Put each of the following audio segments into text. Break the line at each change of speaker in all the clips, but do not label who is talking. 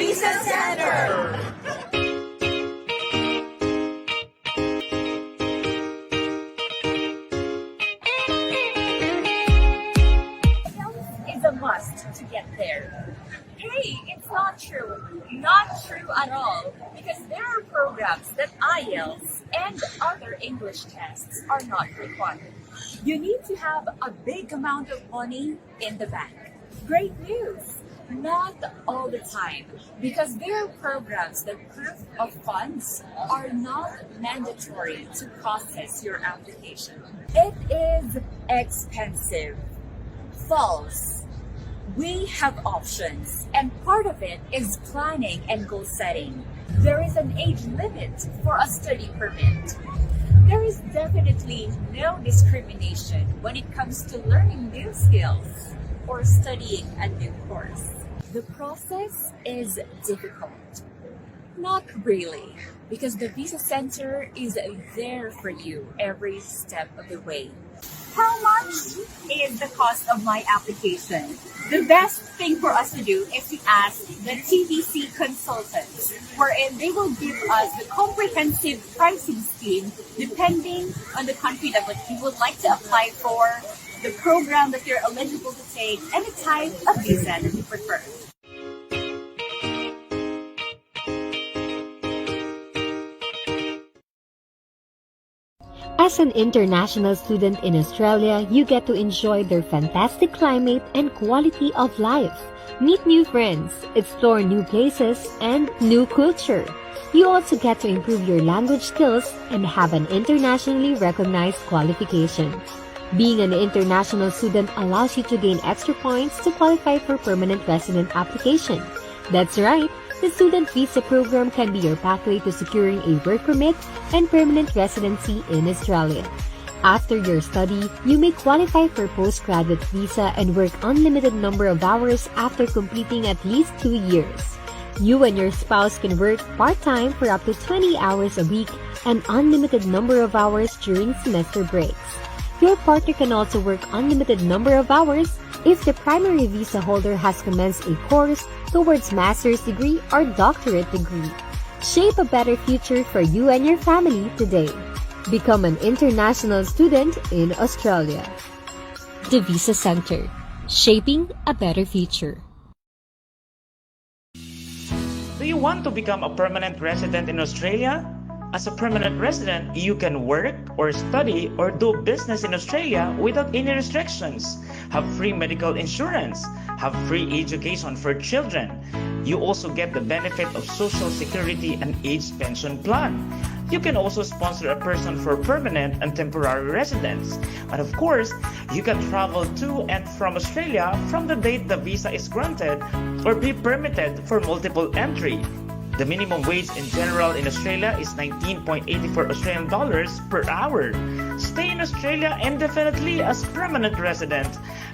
Visa Center! Is a must to get there. Hey, it's not true. Not true at all. Because there are programs that IELTS and other English tests are not required. You need to have a big amount of money in the bank. Great news! Not all the time, because there are programs that proof of funds are not mandatory to process your application. It is expensive. False. We have options, and part of it is planning and goal setting. There is an age limit for a study permit. There is definitely no discrimination when it comes to learning new skills or studying a new course. The process is difficult. Not really, because the Visa Center is there for you every step of the way. How much is the cost of my application? The best thing for us to do is to ask the TVC consultants, wherein they will give us the comprehensive pricing scheme depending on the country that you would like to apply for, the program that you're eligible to take, and the type of visa that you prefer.
As an international student in Australia, you get to enjoy their fantastic climate and quality of life. Meet new friends, explore new places, and new culture. You also get to improve your language skills and have an internationally recognized qualification. Being an international student allows you to gain extra points to qualify for permanent resident application. That's right. The student visa program can be your pathway to securing a work permit and permanent residency in Australia. After your study, you may qualify for postgraduate visa and work unlimited number of hours after completing at least 2 years. You and your spouse can work part-time for up to 20 hours a week and unlimited number of hours during semester breaks. Your partner can also work unlimited number of hours if the primary visa holder has commenced a course towards master's degree or doctorate degree. Shape a better future for you and your family today. Become an international student in Australia. The Visa Center, shaping a better future.
Do you want to become a permanent resident in Australia? As a permanent resident, you can work or study or do business in Australia without any restrictions, have free medical insurance, have free education for children. You also get the benefit of Social Security and age pension plan. You can also sponsor a person for permanent and temporary residence. And of course, you can travel to and from Australia from the date the visa is granted or be permitted for multiple entry. The minimum wage in general in Australia is 19.84 Australian dollars per hour. Stay in Australia indefinitely as permanent resident.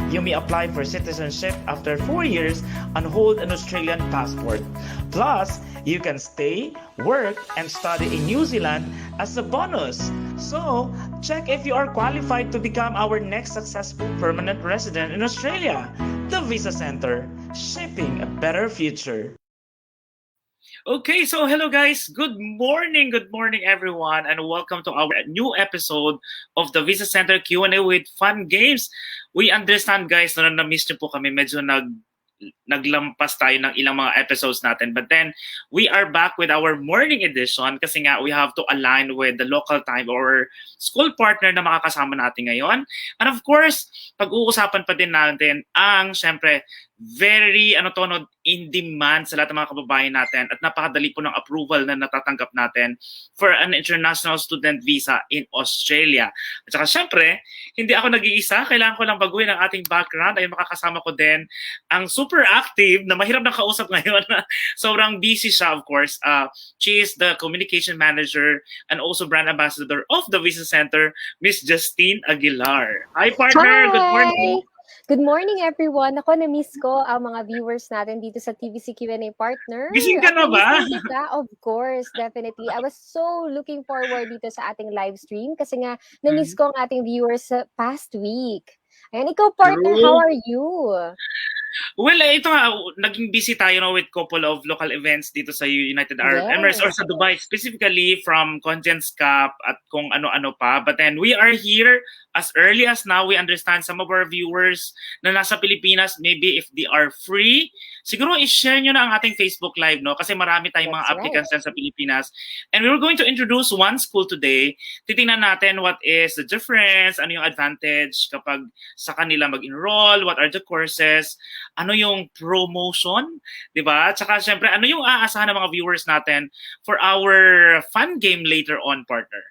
You may apply for citizenship after 4 years and hold an Australian passport. Plus, you can stay, work, and study in New Zealand as a bonus. So, check if you are qualified to become our next successful permanent resident in Australia. The Visa Center, shaping a better future. Okay, so hello guys. Good morning everyone, and welcome to our new episode of the Visa Center Q&A with Fun Games. We understand guys na na-miss niyo po kami, medyo naglampas tayo ng ilang mga episodes natin. But then, we are back with our morning edition kasi nga we have to align with the local time or school partner na makakasama natin ngayon. And of course, pag-uusapan pa din natin ang, syempre, very in demand sa lahat ng mga kababayan natin at napakadali po ng approval na natatanggap natin for an international student visa in Australia. At saka syempre, hindi ako nag-iisa. Kailangan ko lang baguhin ang ating background ay makakasama ko din ang super active na mahirap na kausap ngayon. Sobrang busy siya, of course. She is the communication manager and also brand ambassador of the Visa Center, Miss Justine Aguilar. Hi, partner.
Hi.
Good morning.
Good morning, everyone. Ako, na-miss ko ang mga viewers natin dito sa TVC Q&A partner.
Gising ka na ba?
Of course, definitely. I was so looking forward dito sa ating live stream kasi nga na-miss ko ang ating viewers sa past week. Ayan, ikaw, partner,
True.
how are you?
Well, ito nga, naging busy tayo with couple of local events dito sa United Arab Emirates or
Yes.
sa Dubai, specifically from Conference Cup at kung ano-ano pa. But then we are here as early as now. We understand some of our viewers na nasa Pilipinas, maybe if they are free, siguro i-share nyo na ang ating Facebook Live, no? Kasi marami tayong mga
That's right.
applicants dyan sa Pilipinas. And we're going to introduce one school today. Titingnan natin what is the difference, ano yung advantage kapag sa kanila mag-enroll, what are the courses, ano yung promotion, di ba? Tsaka syempre, ano yung aasahan ng mga viewers natin for our fun game later on, partner?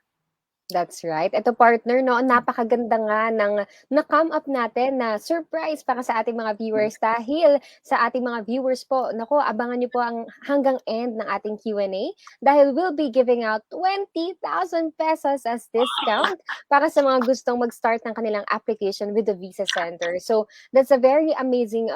That's right. Ito partner, no, napakaganda nga ng na-come up natin na surprise para sa ating mga viewers dahil sa ating mga viewers po, nako, abangan niyo po ang hanggang end ng ating Q&A dahil we'll be giving out 20,000 pesos as discount para sa mga gustong mag-start ng kanilang application with the Visa Center. So, that's a very amazing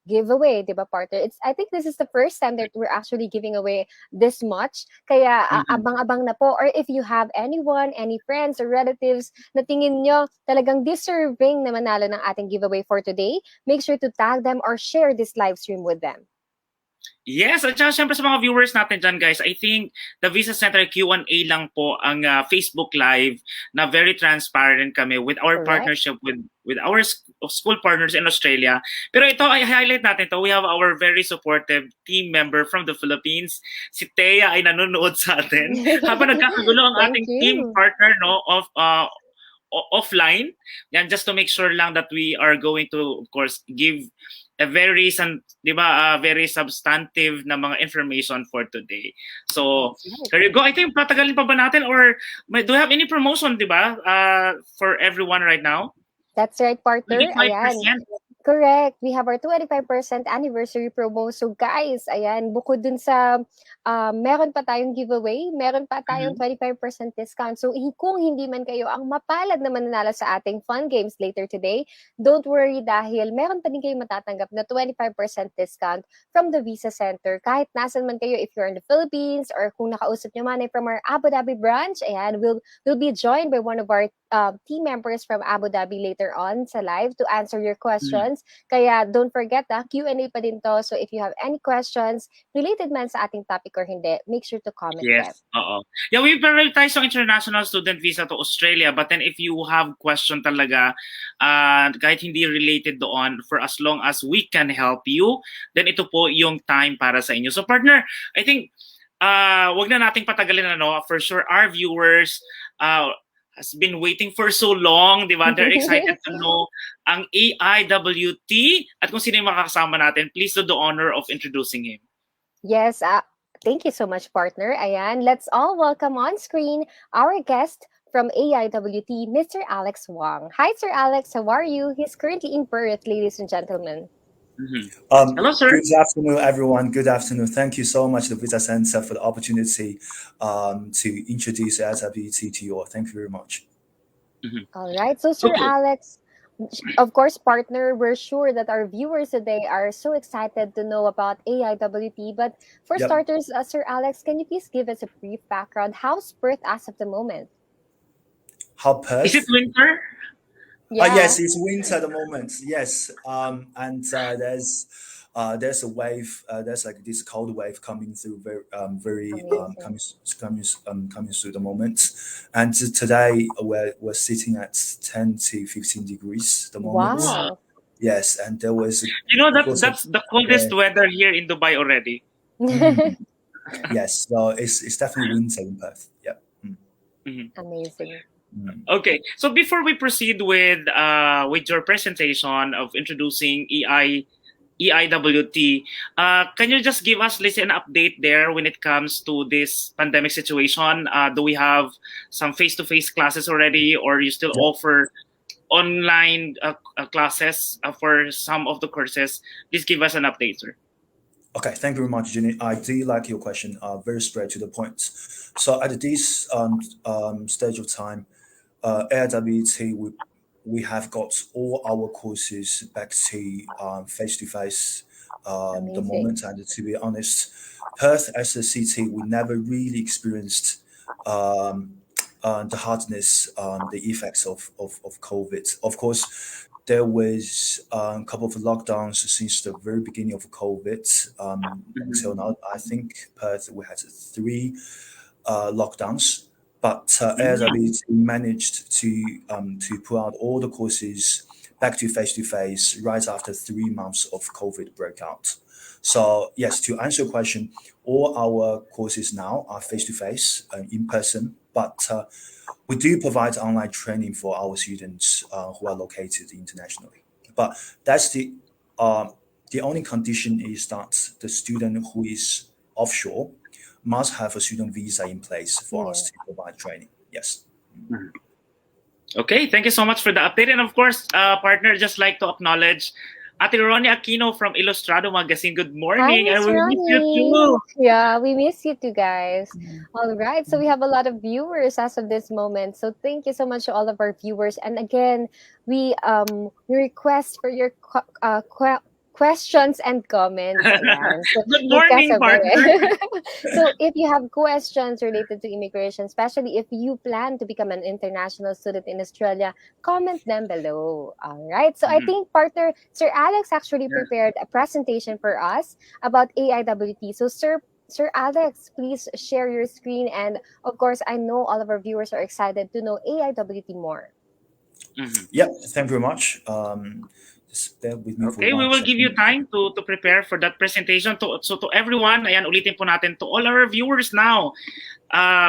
giveaway, di ba partner? I think this is the first time that we're actually giving away this much. Kaya abang-abang na po, or if you have anyone, any friends or relatives na tingin nyo talagang deserving na manalo ng ating giveaway for today, make sure to tag them or share this live stream with them.
Yes, at saka syempre sa mga viewers natin dyan, guys, I think the Visa Center Q&A lang po ang Facebook Live na very transparent kami with our partnership with our school partners in Australia. Pero ito, ay highlight natin to. We have our very supportive team member from the Philippines. Si Thea ay nanonood sa atin. Habang nagkakagulo ang ating team partner of offline. Yan, just to make sure lang that we are going to, of course, give a very, very substantive na mga information for today. So, there you go. I think patagalin pa ba natin or do we have any promotion, di ba, for everyone right now?
That's right, partner.
25%.
Ayan. Correct. We have our 25% anniversary promo. So guys, ayan, bukod dun sa meron pa tayong giveaway, meron pa tayong 25% discount. So kung hindi man kayo ang mapalad na mananalo sa ating fun games later today, don't worry dahil meron pa din kayo matatanggap na 25% discount from the Visa Center. Kahit nasan man kayo, if you're in the Philippines or kung nakausap nyo man ay from our Abu Dhabi branch, ayan, we'll be joined by one of our team members from Abu Dhabi later on sa live to answer your questions. Kaya don't forget, Q&A pa din to. So if you have any questions related man sa ating topic or hindi, make sure to comment them.
Yes, yeah, we prioritize yung international student visa to Australia, but then if you have question talaga, kahit hindi related doon, for as long as we can help you, then ito po yung time para sa inyo. So partner, I think, wag na nating patagalin, for sure, our viewers, has been waiting for so long, di ba? They're excited to know ang AIWT at kung sino yung makakasama natin. Please do the honor of introducing him.
Yes, thank you so much, partner. Ayan, let's all welcome on screen our guest from AIWT, Mr. Alex Huang. Hi, Sir Alex. How are you? He's currently in Perth, ladies and gentlemen.
Hello, sir.
Good afternoon, everyone. Good afternoon. Thank you so much, the Visa Center, for the opportunity to introduce AIWT to you all. Thank you very much.
All right. So, Sir Alex, of course, partner, we're sure that our viewers today are so excited to know about AIWT. But for starters, Sir Alex, can you please give us a brief background? How's Perth as of the moment?
How Perth?
Is it winter?
Yeah.
Yes, it's winter at the moment. Yes, and there's a wave. There's like this cold wave coming through, very coming through the moment. And today we're sitting at 10 to 15 degrees at the moment.
Wow.
Yes, and there was.
That's the coldest weather here in Dubai already.
Yes, so it's definitely winter in Perth. Yeah.
Amazing.
Okay, so before we proceed with your presentation of introducing AIWT, can you just give us an update there when it comes to this pandemic situation? Do we have some face-to-face classes already, or you still offer online classes for some of the courses? Please give us an update, sir.
Okay, thank you very much, Jenny. I do like your question. Very straight to the point. So at this stage of time, AIWT, we have got all our courses back to face-to-face the moment. And to be honest, Perth as a city, we never really experienced the hardness, the effects of COVID. Of course, there was a couple of lockdowns since the very beginning of COVID until now. I think Perth we had 3 lockdowns, but AIWT managed to put out all the courses back to face right after 3 months of COVID breakout. So yes, to answer your question, all our courses now are face to face, in person, but we do provide online training for our students who are located internationally. But that's the only condition is that the student who is offshore must have a student visa in place for us to provide training. Yes.
Okay, thank you so much for the update. And of course, partner, just like to acknowledge Ate Ronnie Aquino from Ilustrado Magazine. Good morning.
Hi,
And
Miss
we miss you
Ronnie.
too.
Yeah, we miss you too, guys. All right, so we have a lot of viewers as of this moment. So thank you so much to all of our viewers. And again, we request for your questions and comments. Ayan. So,
Good morning, partner.
so if you have questions related to immigration, especially if you plan to become an international student in Australia, comment them below. All right. So I think partner Sir Alex actually prepared a presentation for us about AIWT. So Sir Alex, please share your screen, and of course, I know all of our viewers are excited to know AIWT more.
Yeah, thank you very much. Just bear with me for
Okay, we
one
will give you
second.
time to prepare for that presentation. So to everyone, ayan, ulitin po natin to all our viewers now.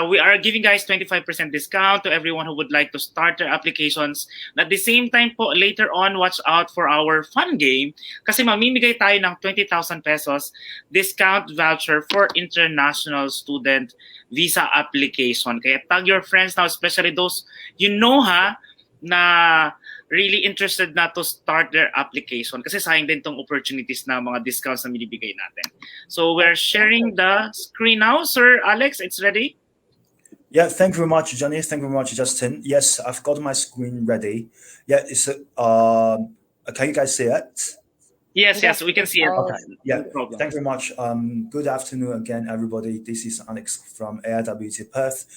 We are giving guys 25% discount to everyone who would like to start their applications. At the same time po, later on, watch out for our fun game kasi mamimigay tayo ng 20,000 pesos discount voucher for international student visa application. Kaya tag your friends now, especially those you know na really interested na to start their application kasi sayang din tong opportunities na mga discounts na binibigay natin. So we're sharing the screen now. Sir Alex, it's ready?
Yeah, thank you very much, Johnny. Thank you very much, Justin. Yes, I've got my screen ready. Yeah, it's can you guys see it?
Yes, we can see it.
Okay. Yeah,
No problem.
thank you very much. Good afternoon again, everybody. This is Alex from AIWT Perth.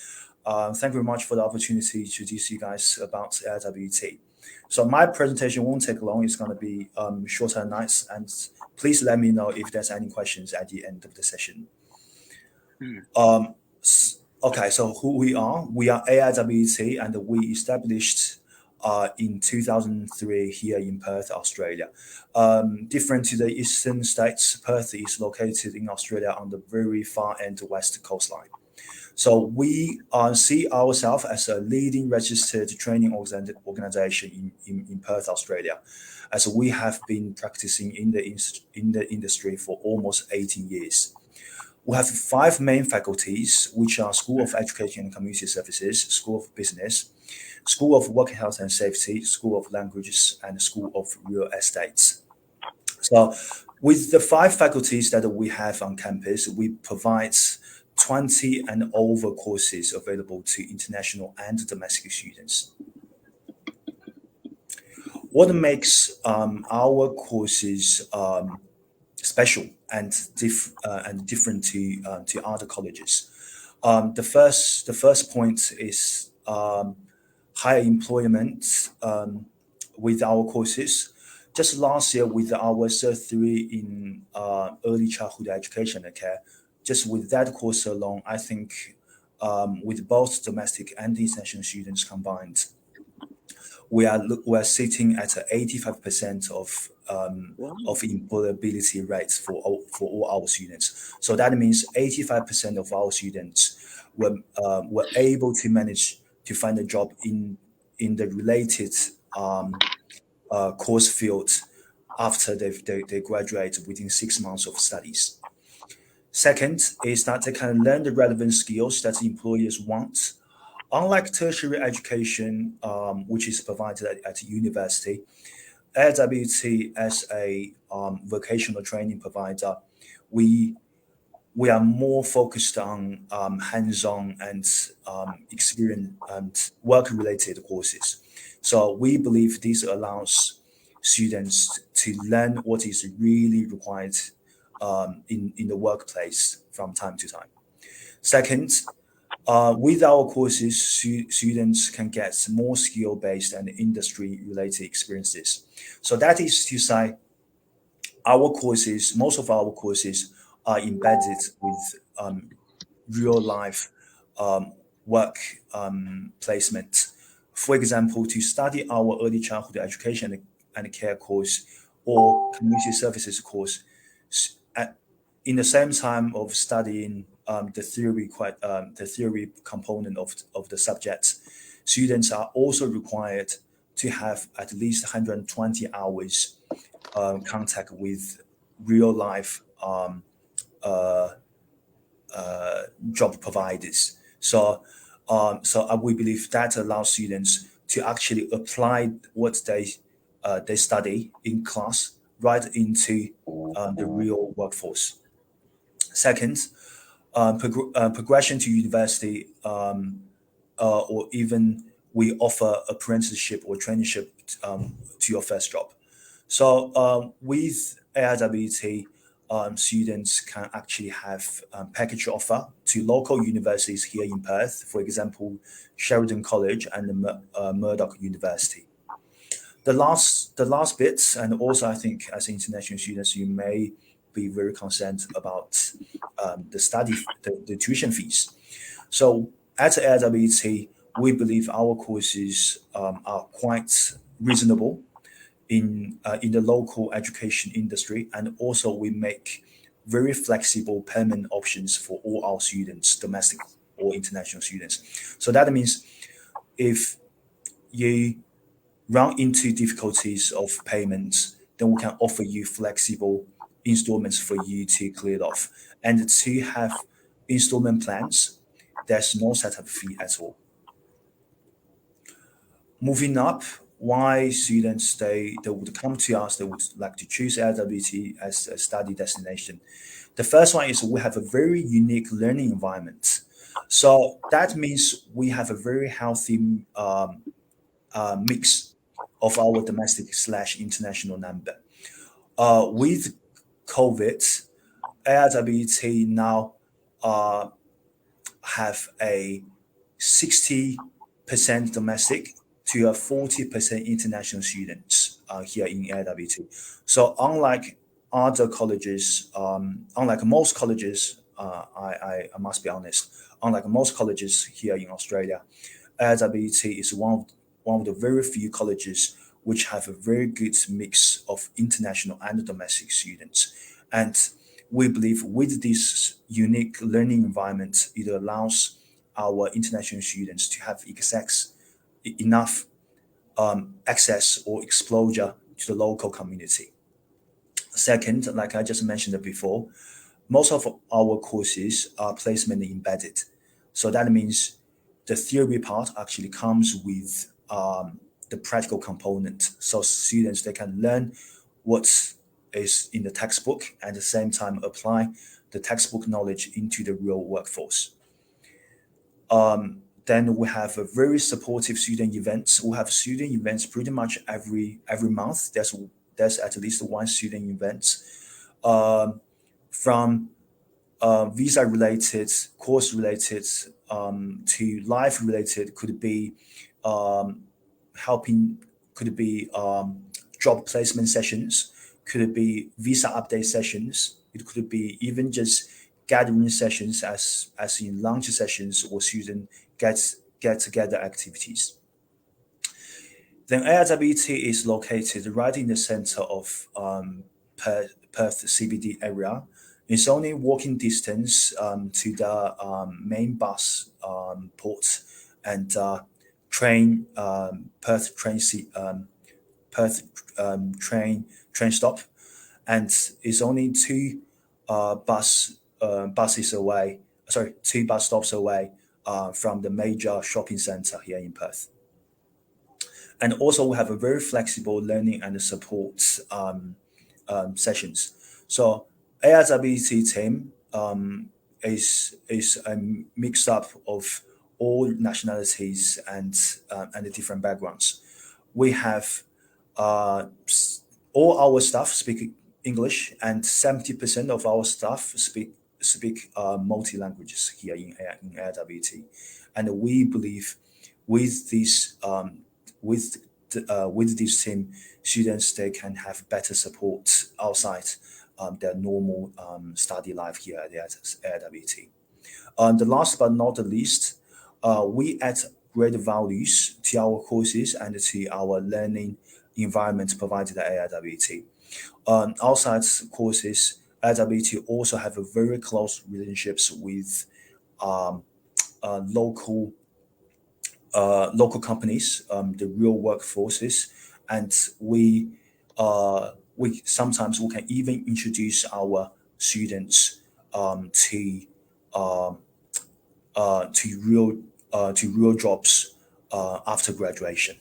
Thank you very much for the opportunity to introduce you guys about AIWT. So my presentation won't take long. It's going to be short and nice. And please let me know if there's any questions at the end of the session. Okay, so who we are AIWT, and we established in 2003 here in Perth, Australia. Different to the eastern states, Perth is located in Australia on the very far end west coastline. So we see ourselves as a leading registered training organization in Perth, Australia, as we have been practicing in the industry for almost 18 years. We have 5 main faculties, which are School of Education and Community Services, School of Business, School of Work Health and Safety, School of Languages, and School of Real Estate. So with the 5 faculties that we have on campus, we provide 20 and over courses available to international and domestic students. What makes our courses special and different to other colleges? The first point is higher employment with our courses. Just last year, with our Cert 3 in early childhood education and care, just with that course alone, I think with both domestic and international students combined, we are sitting at 85% of employability rates for all our students. So that means 85% of our students were able to manage to find a job in the related course field after they graduate within 6 months of studies. Second is that they can learn the relevant skills that employers want. Unlike tertiary education, which is provided at university, AIWT as a vocational training provider, we are more focused on hands-on and experience and work-related courses. So we believe this allows students to learn what is really required in the workplace from time to time. Second, With our courses, students can get more skill-based and industry-related experiences. So that is to say, our courses, most of our courses are embedded with real-life work placement. For example, to study our early childhood education and care course or community services course, in the same time of studying the theory component of the subject, students are also required to have at least 120 hours contact with real life job providers. So we believe that allows students to actually apply what they study in class right into the real workforce. Second, progression to university, or even we offer apprenticeship or traineeship to your first job. So with AIWT, students can actually have package offer to local universities here in Perth, for example, Sheridan College and Murdoch University. The last bit, and also I think as international students, you may be very concerned about the tuition fees. So at AIWT, we believe our courses are quite reasonable in the local education industry, and also we make very flexible payment options for all our students, domestic or international students. So that means if you run into difficulties of payments, then we can offer you flexible installments for you to clear it off. And to have installment plans, there's no setup fee at all. Moving up, why students they would come to us, they would like to choose AIWT as a study destination. The first one is we have a very unique learning environment. So that means we have a very healthy mix of our domestic slash international number. With COVID, AIWT now have a 60% domestic to a 40% international students here in AIWT. So unlike other colleges, unlike most colleges, I must be honest, unlike most colleges here in Australia, AIWT is one of the very few colleges which have a very good mix of international and domestic students. And we believe with this unique learning environment, it allows our international students to have enough access or exposure to the local community. Second, like I just mentioned before, most of our courses are placement embedded. So that means the theory part actually comes with the practical component. So students, they can learn what is in the textbook and at the same time apply the textbook knowledge into the real workforce. Then we have a very supportive student events. We have student events pretty much every month. There's at least one student event, from visa related, course related, to life related. Could be job placement sessions, could it be visa update sessions, it could be even just gathering sessions as in lunch sessions or student get together activities. Then AIWT is located right in the center of Perth CBD area. It's only walking distance to the main bus port and train Perth train stop, and it's only two bus stops away from the major shopping center here in Perth. And also we have a very flexible learning and support sessions. So AIWT team is a mix up of all nationalities and different backgrounds. We have all our staff speak English, and 70% of our staff speak speak multi languages here in AIWT, and we believe with this with this team, students they can have better support outside their normal study life here at AIWT. The last but not the least, we add great values to our courses and to our learning environment provided at AIWT. Outside courses, AIWT also have a very close relationships with um, local local companies, the real workforces, and we sometimes we can even introduce our students to um, to real jobs after graduation.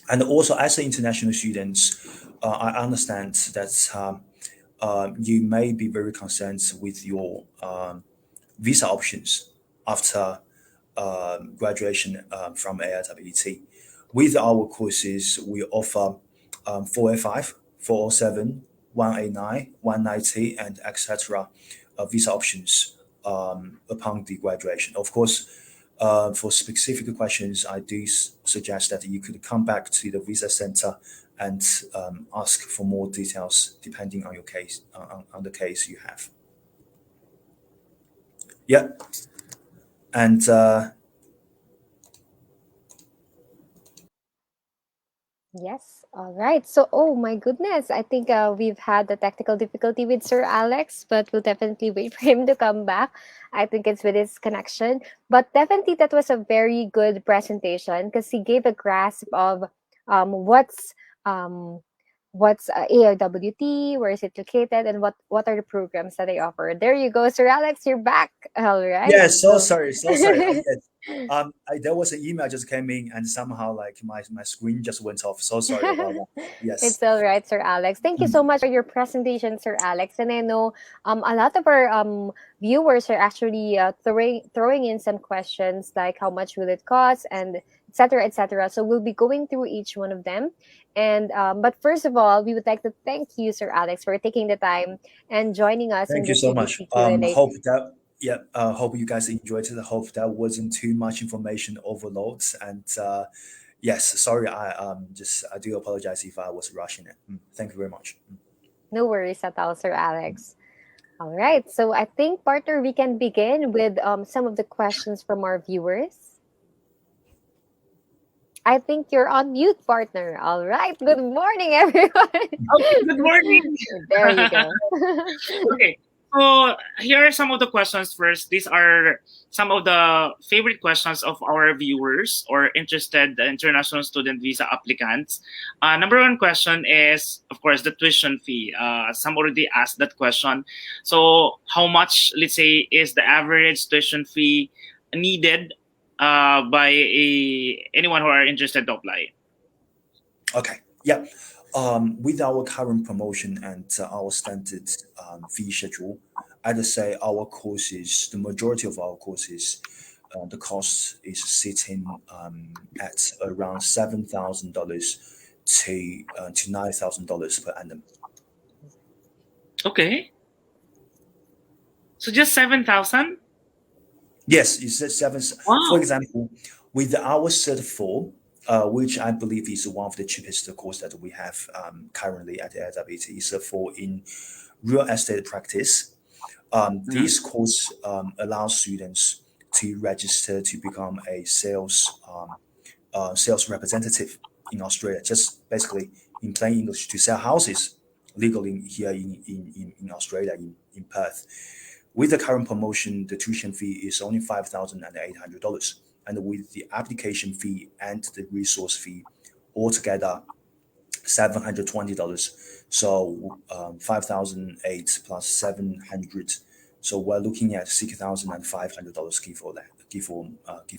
And also, as an international students, I understand that you may be very concerned with your visa options after graduation from AIWT. With our courses, we offer 405, 407, 189, 190, and etc. Visa options upon the graduation. Of course, for specific questions, I do suggest that you could come back to the visa center and ask for more details depending on your case, on the case you have. Yeah, and
Yes. All right. So, oh my goodness, I think we've had the technical difficulty with Sir Alex, but we'll definitely wait for him to come back. I think it's with his connection. But definitely, that was a very good presentation because he gave a grasp of um, what's um, what's AIWT, where is it located, and what are the programs that they offer. There you go, Sir Alex. You're back. All right.
yeah, so
So.
sorry, so sorry. There was an email just came in, and somehow like my screen just went off. So sorry about that.
It's
Yes.
all right, Sir Alex. Thank you so
Mm.
much for your presentation, Sir Alex. And I know a lot of our viewers are actually throwing in some questions like how much will it cost and etc. etc. So we'll be going through each one of them. And but first of all, we would like to thank you, Sir Alex, for taking the time and joining us in
Thank you
this
so much.
UBC Q&A.
Hope that yeah, hope you guys enjoyed it. I hope that wasn't too much information overload. And yes, sorry, I do apologize if I was rushing it. Thank you very much.
No worries at all, Sir Alex. All right. So I think, partner, we can begin with some of the questions from our viewers. I think you're on mute, partner. All right. Good morning, everyone.
Okay, good morning.
There you go.
Okay, so here are some of the questions first. These are some of the favorite questions of our viewers or interested international student visa applicants. Number one question is, of course, the tuition fee. Some already asked that question. So how much, let's say, is the average tuition fee needed by anyone who are interested to apply?
Okay. Yeah. With our current promotion and our standard fee schedule, I'd say our courses, the majority of our courses, the cost is sitting at around $7,000 to $9,000 per annum.
Okay. So just 7,000?
Yes, it's at seven.
Wow.
For example, with our Cert 4, which I believe is one of the cheapest course that we have currently at the AIWT, Cert 4 in real estate practice. This course allows students to register to become a sales representative in Australia, just basically in plain English, to sell houses legally here in Australia, in Perth. With the current promotion, the tuition fee is only $5,800. And with the application fee and the resource fee altogether, $720. So 5,008 plus 700. So we're looking at $6,500 give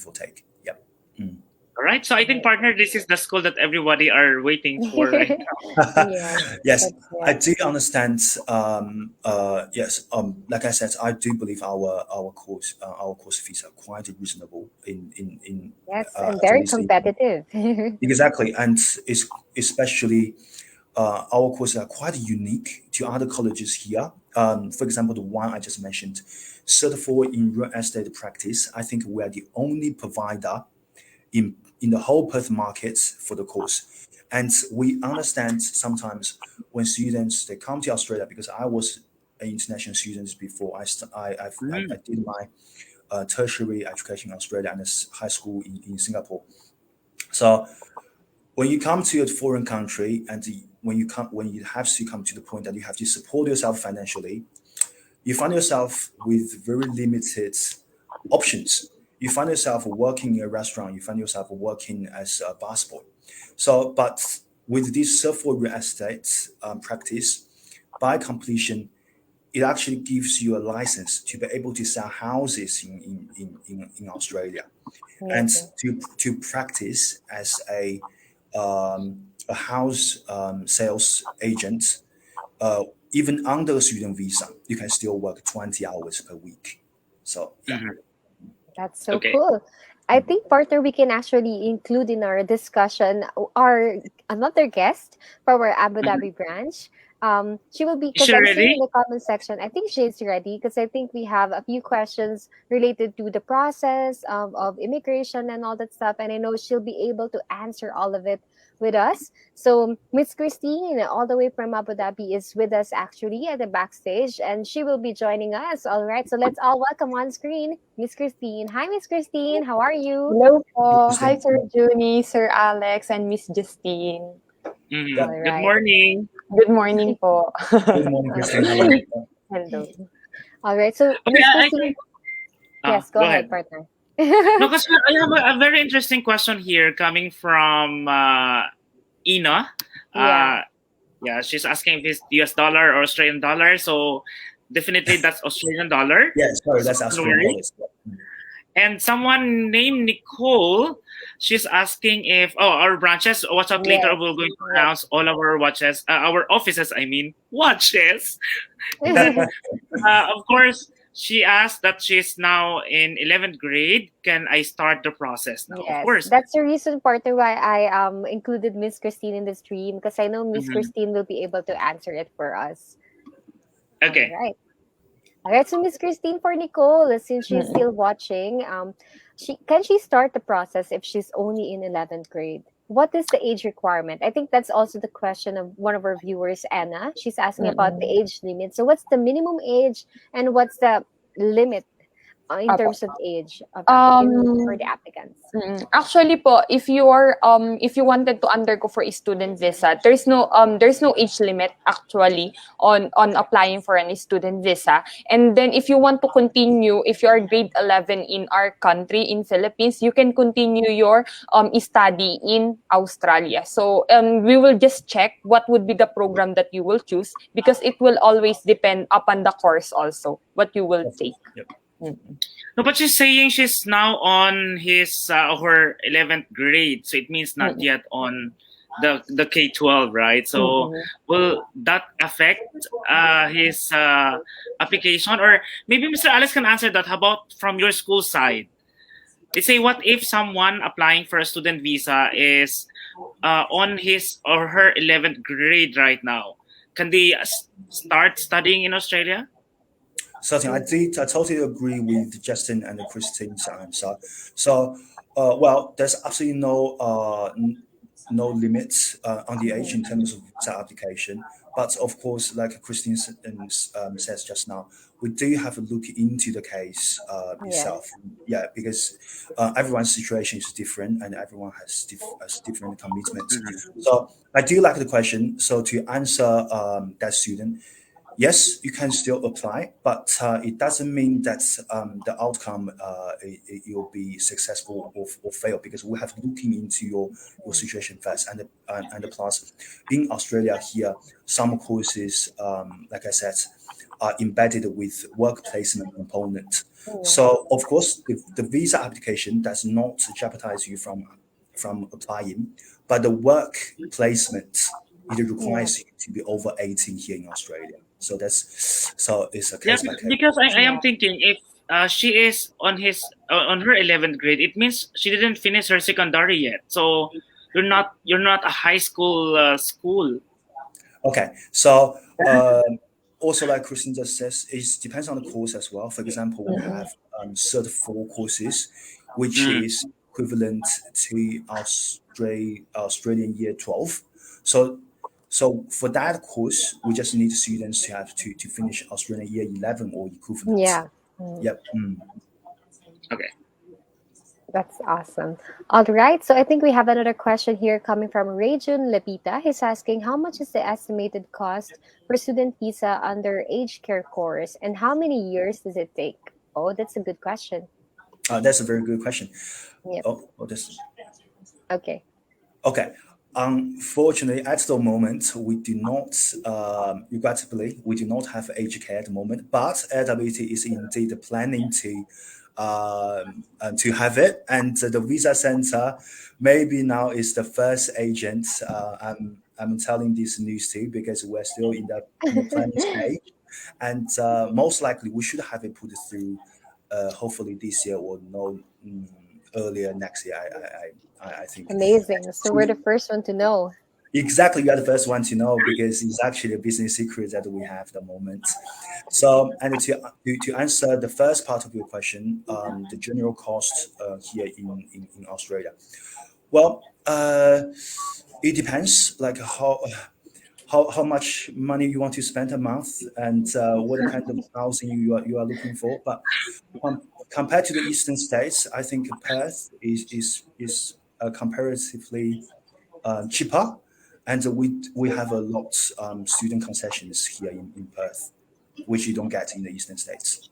or take. Yeah. Mm.
All right. So I think, partner, this is the school that everybody are waiting for right now.
Yes, I do understand. Yes, like I said, I do believe our course fees are quite reasonable in
Yes,
at
and very
least in-
competitive.
exactly, and it's especially our courses are quite unique to other colleges here for example, the one I just mentioned, certified in real estate practice. I think we are the only provider in the whole Perth market for the course. And we understand sometimes when students they come to Australia, because I was an international student before I did my tertiary education in Australia and high school in Singapore. So when you come to a foreign country and when you have to come to the point that you have to support yourself financially, you find yourself with very limited options. You find yourself working in a restaurant. You find yourself working as a busboy. So, but with this certified real estate practice, by completion, it actually gives you a license to be able to sell houses in Australia, and to practice as a house sales agent. Even under a student visa, you can still work 20 hours per week. So, yeah.
That's so cool. I think, partner, we can actually include in our discussion our another guest for our Abu Dhabi branch. She will be, because I'm seeing in the comment section, I think she's ready, because I think we have a few questions related to the process of immigration and all that stuff. And I know she'll be able to answer all of it with us. So Miss Christine, all the way from Abu Dhabi, is with us actually at the backstage, and she will be joining us. All right, so let's all welcome on screen Miss Christine. Hi, Miss Christine. How are you?
Hello po. Hi, Sir Junie, Sir Alex, and Miss Justine.
Mm-hmm. Right. Good morning.
Good morning po.
Good morning, Christine.
Hello. All right, so Miss Christine. Yes, go ahead, partner.
No, because I have a very interesting question here coming from Ina. Yeah, she's asking if it's US dollar or Australian dollar. So definitely that's Australian dollar.
Yeah, sorry, that's Australian dollars.
And someone named Nicole, she's asking if our branches. What's up later? We're going to announce all our watches, our offices. I mean watches. Of course. She asked that she's now in 11th grade. Can I start the process now?
Yes,
of course.
That's the reason, partner, why I included Miss Christine in the stream, because I know Miss Christine will be able to answer it for us.
Okay.
All right. So Miss Christine, for Nicole, since she's still watching, can she start the process if she's only in 11th grade? What is the age requirement? I think that's also the question of one of our viewers, Anna. She's asking about the age limit. So what's the minimum age and what's the limit in terms of age for the applicants?
Actually po, if you wanted to undergo for a student visa, there's no age limit actually on applying for a student visa. And then if you want to continue, if you are grade 11 in our country in Philippines, you can continue your study in Australia. So we will just check what would be the program that you will choose, because it will always depend upon the course also what you will take.
Yep.
No, but she's saying she's now on her 11th grade, so it means not yet on the K-12, right? So will that affect his application? Or maybe Mr. Alex can answer that. How about from your school side? Let's say, what if someone applying for a student visa is on his or her 11th grade right now? Can they start studying in Australia?
Certainly, I totally agree with Justin and Christine's answer. So, well, there's absolutely no limits on the age in terms of visa application. But of course, like Christine says just now, we do have to look into the case itself. Yeah, because everyone's situation is different and everyone has different commitments. So I do like the question. So to answer that student, yes, you can still apply, but it doesn't mean that the outcome it will be successful or fail, because we have looking into your situation first. And plus, in Australia here, some courses, like I said, are embedded with work placement component. So of course, the visa application does not jeopardize you from applying, but the work placement it requires you to be over 18 here in Australia. So it's a case by case.
Because I am thinking, if she is on her 11th grade, it means she didn't finish her secondary yet. So you're not a high school school.
Okay, so also, like Christine just says, it depends on the course as well. For example, we have Cert 4 courses, which is equivalent to Australian Year 12. So for that course, we just need students to have to finish Australian Year 11 or equivalent.
Yeah.
Yep.
Okay.
That's awesome. All right. So I think we have another question here coming from Rayjun Lepita. He's asking, how much is the estimated cost for student visa under aged care course, and how many years does it take? Oh, that's a good question.
That's a very good question.
Yep.
This.
Okay.
Okay. Unfortunately, at the moment, we do not, regrettably, we do not have aged care at the moment, but AIWT is indeed planning to have it. And the visa center maybe now is the first agent I'm telling this news to, because we're still in the planning stage. And most likely we should have it put through hopefully this year or no earlier next year, I think.
Amazing. So we're the first one to know.
Exactly, you are the first one to know, because it's actually a business secret that we have at the moment. So, and to answer the first part of your question, the general cost here in Australia. Well, it depends, like how much money you want to spend a month, and what kind of housing you are looking for. But compared to the eastern states, I think Perth is comparatively cheaper, and we have a lot student concessions here in Perth, which you don't get in the eastern states.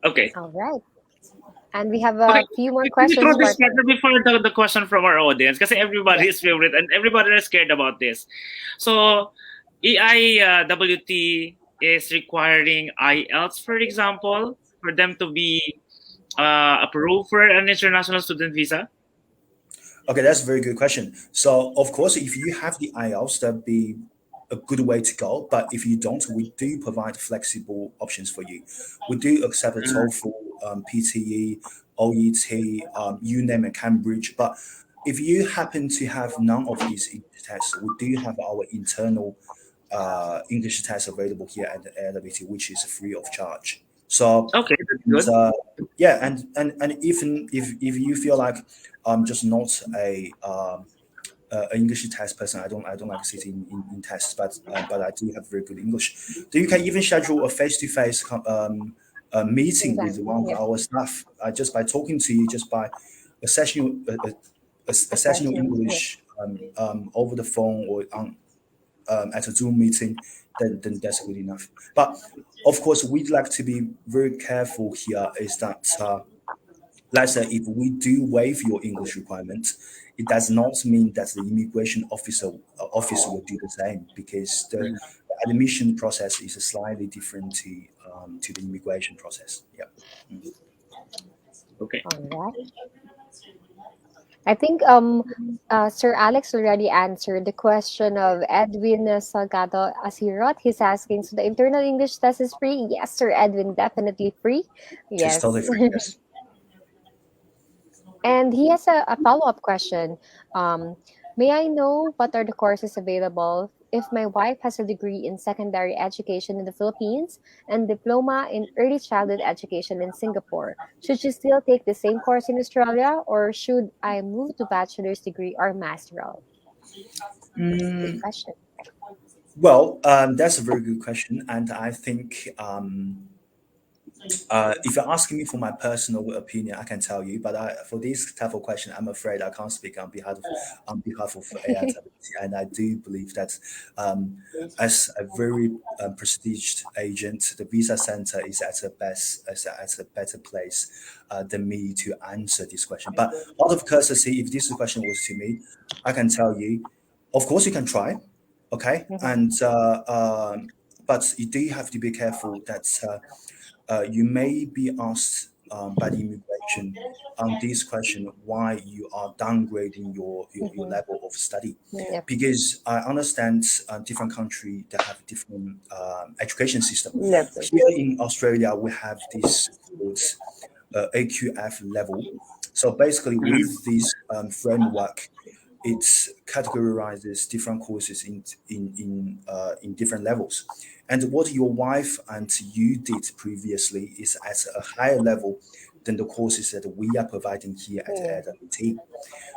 Okay.
All right. And we have a few more questions.
Before the question from our audience, because everybody is favorite and everybody is scared about this. So, AIWT is requiring IELTS, for example, for them to be approved for an international student visa.
Okay, that's a very good question. So, of course, if you have the IELTS, that'd be a good way to go. But if you don't, we do provide flexible options for you. We do accept a TOEFL, PTE, OET, you name it, Cambridge. But if you happen to have none of these English tests, we do have our internal English test available here at the AIWT, which is free of charge. So
okay, that's good.
Yeah, and even if you feel like I'm just not a English test person, I don't like sitting in tests, but I do have very good English. So you can even schedule a face-to-face meeting with one of our staff just by talking to you, just by assessing your English over the phone or on at a Zoom meeting. Then that's good enough. But of course, we'd like to be very careful here. Is that let's say if we do waive your English requirement, it does not mean that the immigration officer will do the same, because the admission process is slightly different to the immigration process. Yeah.
Okay.
All right. I think Sir Alex already answered the question of Edwin Salgado as he wrote. He's asking, so the internal English test is free? Yes, Sir Edwin, definitely free. Yes.
It's totally free. Yes.
And he has a follow-up question. May I know what are the courses available if my wife has a degree in secondary education in the Philippines and diploma in early childhood education in Singapore? Should she still take the same course in Australia, or should I move to bachelor's degree or master's? Good question.
Well, that's a very good question, and I think if you're asking me for my personal opinion, I can tell you. But for this type of question, I'm afraid I can't speak on behalf of AIWT. And I do believe that as a very prestigious agent, the visa center is at a better place than me to answer this question. But out of courtesy, if this question was to me, I can tell you, of course, you can try. Okay, and but you do have to be careful that. You may be asked by the immigration on this question why you are downgrading your level of study.
Yep.
Because I understand different countries that have different education system.
Yep.
Here in Australia, we have this called AQF level. So basically, with this framework, it categorizes different courses in different levels. And what your wife and you did previously is at a higher level than the courses that we are providing here at AIWT.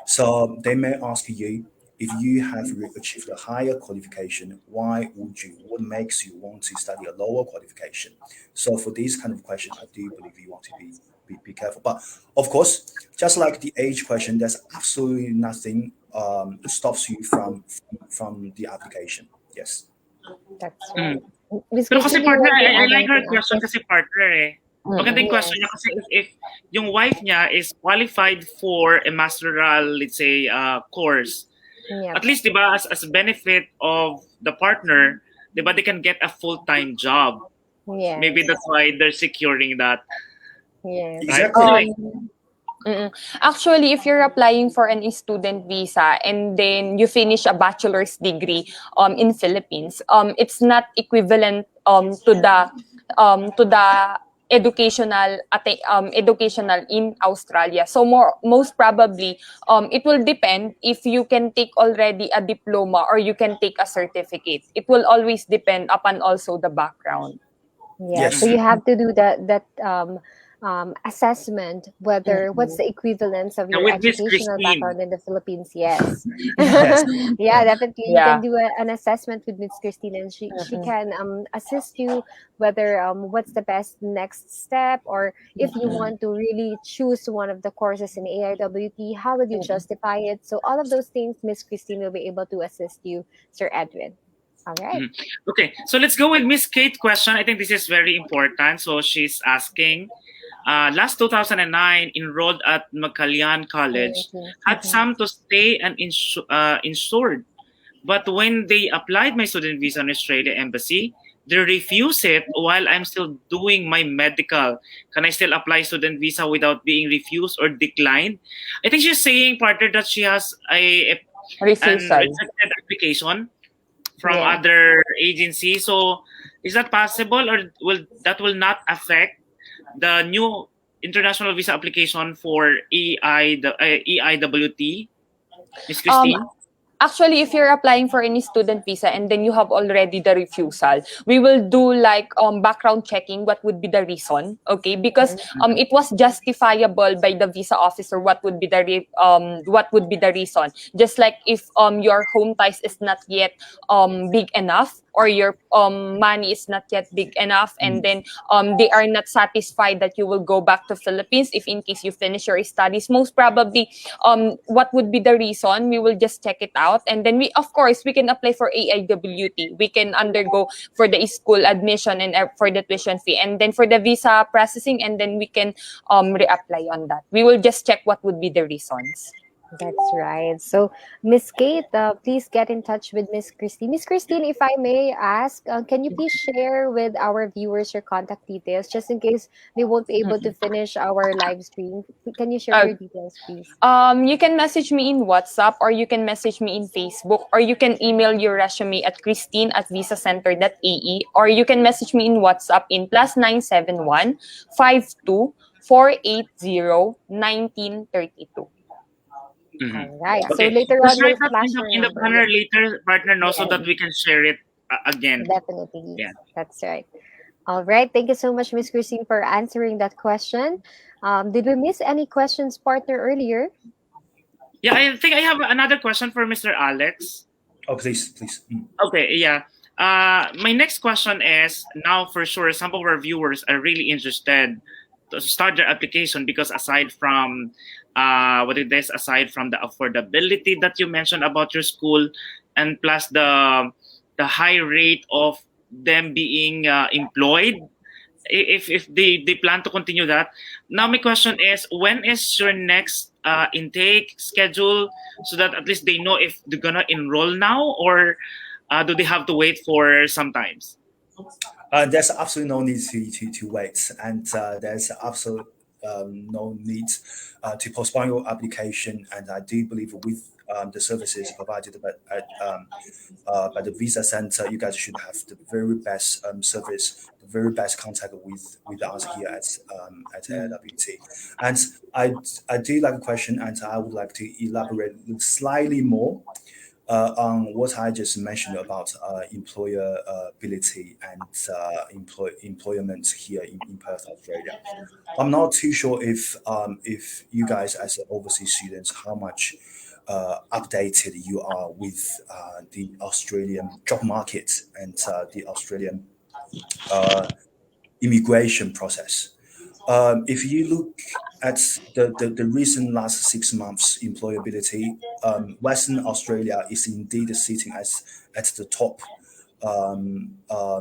So they may ask you, if you have achieved a higher qualification, why would you? What makes you want to study a lower qualification? So for this kind of question, I do believe you want to be careful. But of course, just like the age question, there's absolutely nothing stops you from the application. Yes.
That's
Mm.
right. Miss
Pero kasi
Christine, do you
partner,
want to
I
add
like her
anything
question
else?
kasi partner eh. Maganda yung question niya kasi if yung wife niya is qualified for a masteral, let's say, course,
Yep.
at least, di ba, as a benefit of the partner, di ba, they can get a full-time job.
Yes.
Maybe that's why they're securing that.
Yes.
Right?
Exactly.
Anyway,
Actually, if you're applying for an student visa and then you finish a bachelor's degree in Philippines, it's not equivalent to the educational in Australia. So most probably it will depend if you can take already a diploma or you can take a certificate. It will always depend upon also the background.
Yeah.
Yes.
So you have to do that assessment whether what's the equivalence of
yeah,
your
with Miss
educational
Christine.
background in the Philippines. Yes.
Yes.
Yeah, definitely. You
Yeah.
can do an assessment with Miss Christine, and she can assist you whether what's the best next step, or if you want to really choose one of the courses in AIWT, how would you justify it? So all of those things, Miss Christine will be able to assist you, Sir Edwin. All right.
Okay, so let's go with Miss Kate question. I think this is very important. So she's asking, last 2009, enrolled at Magkalian College, had some to stay and insured. But when they applied my student visa in Australia Embassy, they refused it while I'm still doing my medical. Can I still apply student visa without being refused or declined? I think she's saying, partner, that she has an
Refusal.
rejected application from
Yeah.
other agencies. So is that possible, or will not affect the new international visa application for EIWT? Miss Christine?
Actually, if you're applying for any student visa and then you have already the refusal, we will do like background checking. What would be the reason? Okay, because it was justifiable by the visa officer. What would be the reason? Just like if your home ties is not yet big enough, or your money is not yet big enough, and then they are not satisfied that you will go back to Philippines if in case you finish your studies. Most probably, what would be the reason? We will just check it out, and then we can apply for AIWT. We can undergo for the school admission and for the tuition fee, and then for the visa processing, and then we can reapply on that. We will just check what would be the reasons.
That's right. So, Miss Kate, please get in touch with Miss Christine. Miss Christine, if I may ask, can you please share with our viewers your contact details, just in case they won't be able to finish our live stream? Can you share your details, please?
You can message me in WhatsApp, or you can message me in Facebook, or you can email your resume at christine@visacenter.ae, or you can message me in WhatsApp in +971 52 480 1932.
All right. So
Okay.
later
Just
on, we'll
write that
flash
in the,
your
in the
number.
banner
Yeah,
later, partner, no, so that we can share it again.
definitely.
Yeah.
That's right. All right. Thank you so much, Miss Christine, for answering that question. Did we miss any questions, partner, earlier?
Yeah, I think I have another question for Mr. Alex.
Oh, please.
Okay, yeah. My next question is, now for sure, some of our viewers are really interested to start their application because aside from aside from the affordability that you mentioned about your school, and plus the high rate of them being employed, if they plan to continue that. Now my question is, when is your next intake schedule, so that at least they know if they're gonna enroll now, or do they have to wait for sometimes?
There's absolutely no need to wait, and there's absolute no need to postpone your application. And I do believe with the services provided by the visa center, you guys should have the very best service, the very best contact with us here at AIWT. And I do like a question, and I would like to elaborate slightly more on what I just mentioned about employability and employment here in Perth, Australia. I'm not too sure if you guys as overseas students how much updated you are with the Australian job market and the Australian immigration process. If you look at the recent last 6 months employability, Western Australia is indeed sitting at the top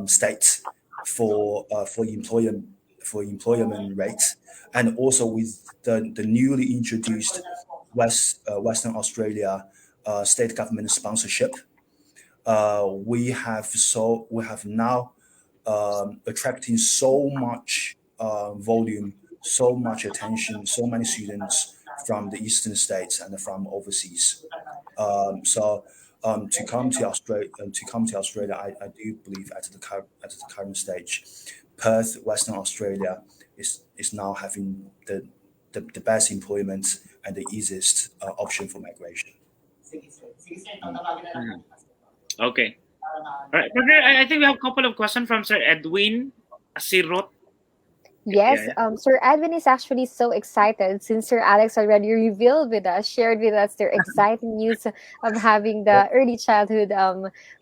state for employment rates, and also with the newly introduced Western Australia state government sponsorship, we have now attracting so much volume, so much attention, so many students from the eastern states and from overseas. To come to Australia, I do believe at the current stage, Perth, Western Australia is now having the best employment and the easiest option for migration.
Okay. All right. Brother, I think we have a couple of questions from Sir Edwin Asirot.
Yes,
Yeah.
Sir Edwin is actually so excited since Sir Alex already shared with us their exciting news of having the early childhood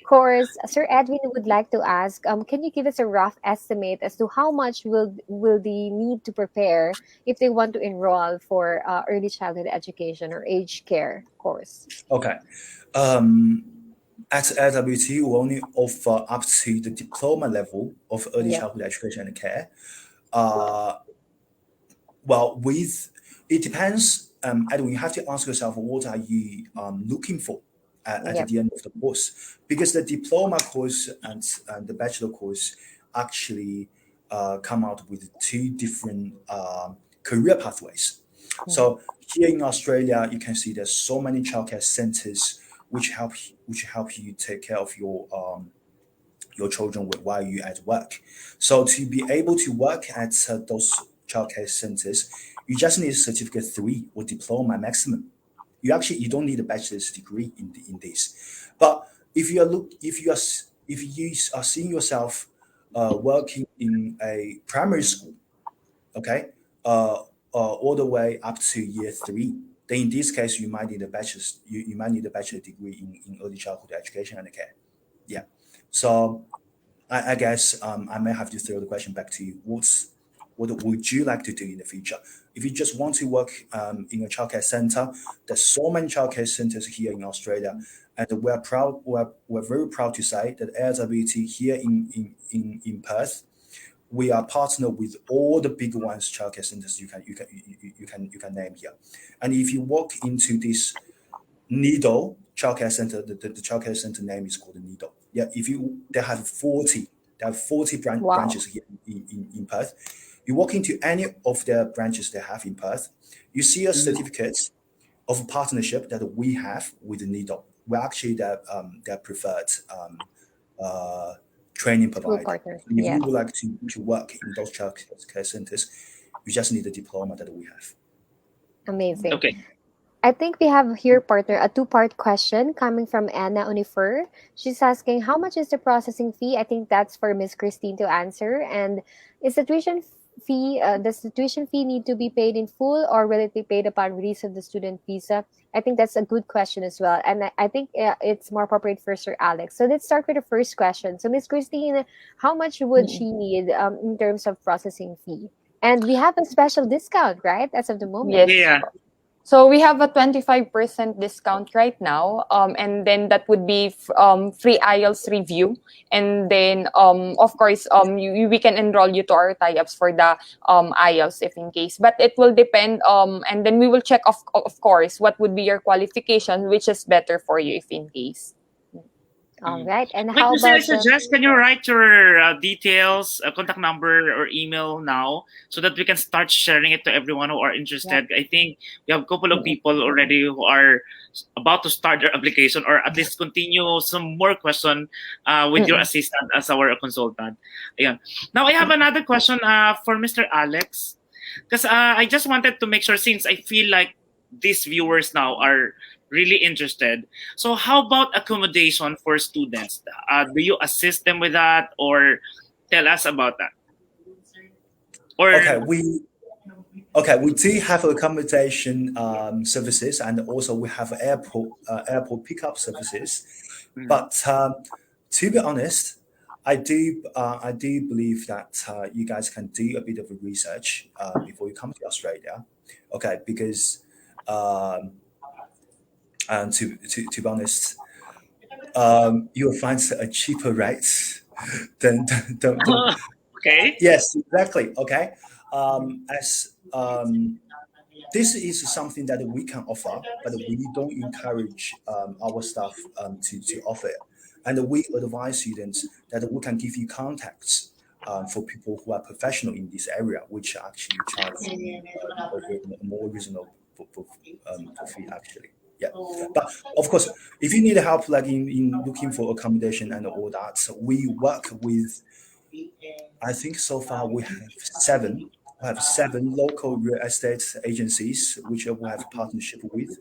course. Sir Edwin would like to ask, can you give us a rough estimate as to how much will they need to prepare if they want to enroll for early childhood education or aged care course?
Okay. At AIWT, we only offer up to the diploma level of early childhood education and care. Well, it depends. Edwin, you have to ask yourself, what are you looking for at the end of the course? Because the diploma course and the bachelor course actually come out with two different career pathways. So here in Australia, you can see there's so many childcare centers which help you take care of your children while you're at work. So to be able to work at those childcare centers, you just need certificate 3 or diploma maximum. You don't need a bachelor's degree in this. But if you are seeing yourself working in a primary school, okay, all the way up to year 3, then in this case you might need a bachelor's. You might need a bachelor degree in early childhood education and care. Yeah. So I guess I may have to throw the question back to you. What would you like to do in the future? If you just want to work in a childcare center, there's so many childcare centers here in Australia, and we're very proud to say that AIWT here in Perth, we are partnered with all the big ones childcare centers you can name here. And if you walk into this Needle childcare center, the childcare center name is called the Needle. Yeah, they have 40 branches here in Perth. You walk into any of their branches they have in Perth, you see a certificate of partnership that we have with the Needle. We're actually their preferred training provider. If you would like to work in those childcare centers, you just need the diploma that we have.
Amazing.
Okay.
I think we have here, partner, a 2-part question coming from Anna Unifer. She's asking, how much is the processing fee? I think that's for Miss Christine to answer. And is the tuition fee, does the tuition fee need to be paid in full, or will it be paid upon release of the student visa? I think that's a good question as well. And I think it's more appropriate for Sir Alex. So let's start with the first question. So Miss Christine, how much would she need in terms of processing fee? And we have a special discount, right, as of the moment?
Yes.
Yeah.
So we have a 25% discount right now, and then that would be free IELTS review, and then of course we can enroll you to our tie-ups for the IELTS if in case. But it will depend, and then we will check of course what would be your qualification, which is better for you if in case.
All right. And
Wait,
how
Lucy, I
about
suggest can you write your details, contact number, or email now so that we can start sharing it to everyone who are interested. I think we have a couple of people already who are about to start their application or at least continue some more question with your assistant as our consultant. Yeah. Now I have another question for Mr. Alex, because I just wanted to make sure, since I feel like these viewers now are really interested. So how about accommodation for students? Do you assist them with that, or tell us about that? Or
we do have accommodation services, and also we have airport pickup services. But to be honest, I do believe that you guys can do a bit of a research before you come to Australia. Okay, because and to be honest, you'll find a cheaper rate than
okay.
yes, exactly. Okay, as this is something that we can offer, but we don't encourage our staff to offer it. And we advise students that we can give you contacts for people who are professional in this area, which actually charge a more reasonable for fee actually. Yeah, but of course, if you need help, like in looking for accommodation and all that, we work with. I think so far we have seven. We have seven local real estate agencies which we have partnership with.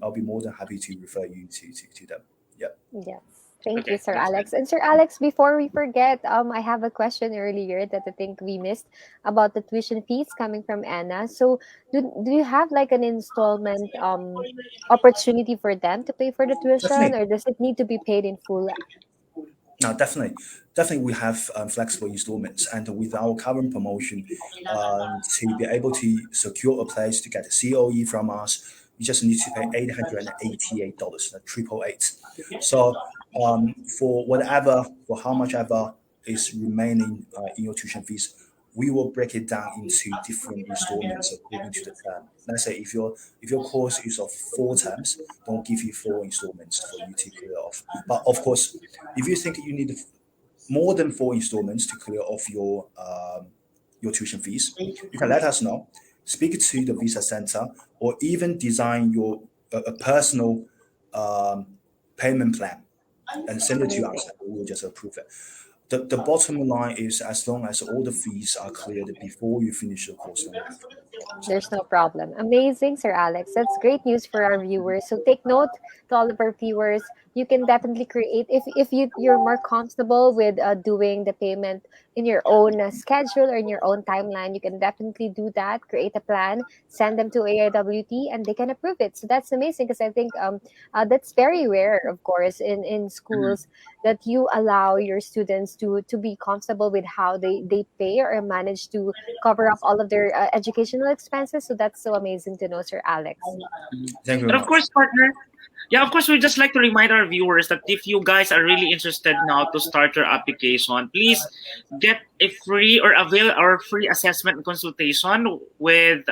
I'll be more than happy to refer you to them. Yeah.
Yes. Thank you,
Okay,
Sir
that's
Alex. And Sir Alex, before we forget, I have a question earlier that I think we missed about the tuition fees coming from Anna. So, do you have like an installment opportunity for them to pay for the tuition,
Definitely.
or does it need to be paid in full?
No, definitely, we have flexible installments, and with our current promotion, to be able to secure a place to get a COE from us, you just need to pay $888, triple eight. So, for how much ever is remaining in your tuition fees, we will break it down into different installments according to the term. Let's say if your course is of 4 terms, don't give you 4 installments for you to clear off. But of course, if you think you need more than 4 installments to clear off your tuition fees, you can let us know. Speak to the visa center, or even design your a personal payment plan and send it to us. And we will just approve it. The bottom line is, as long as all the fees are cleared before you finish the course, then you have no problem.
There's no problem. Amazing, Sir Alex. That's great news for our viewers. So take note to all of our viewers. You can definitely create if you're more comfortable with doing the payment in your own schedule or in your own timeline. You can definitely do that. Create a plan, send them to AIWT, and they can approve it. So that's amazing, because I think that's very rare, of course, in schools, that you allow your students to be comfortable with how they pay or manage to cover up all of their educational expenses. So that's so amazing to know, Sir Alex.
Thank you
But
very
of course,
much.
partner, yeah, of course, we just like to remind our viewers that if you guys are really interested now to start your application, please get a free or avail our free assessment and consultation with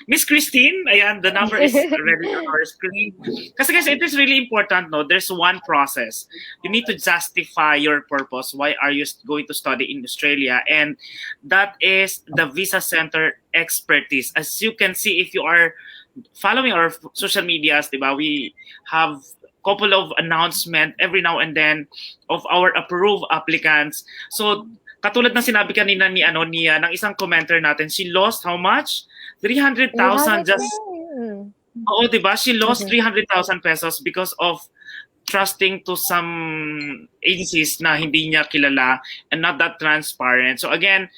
Miss Christine. Ayan, the number is already on our screen. Kasi guys, it is really important, no? There's one process. You need to justify your purpose. Why are you going to study in Australia? And that is the Visa Center expertise. As you can see, if you are following our social medias, diba, we have couple of announcement every now and then of our approved applicants. So, katulad ng sinabi kanina ni ng isang commenter natin, she lost how much? 300,000 just. Oo, diba? She lost 300,000 pesos because of trusting to some agencies na hindi niya kilala and not that transparent. So again,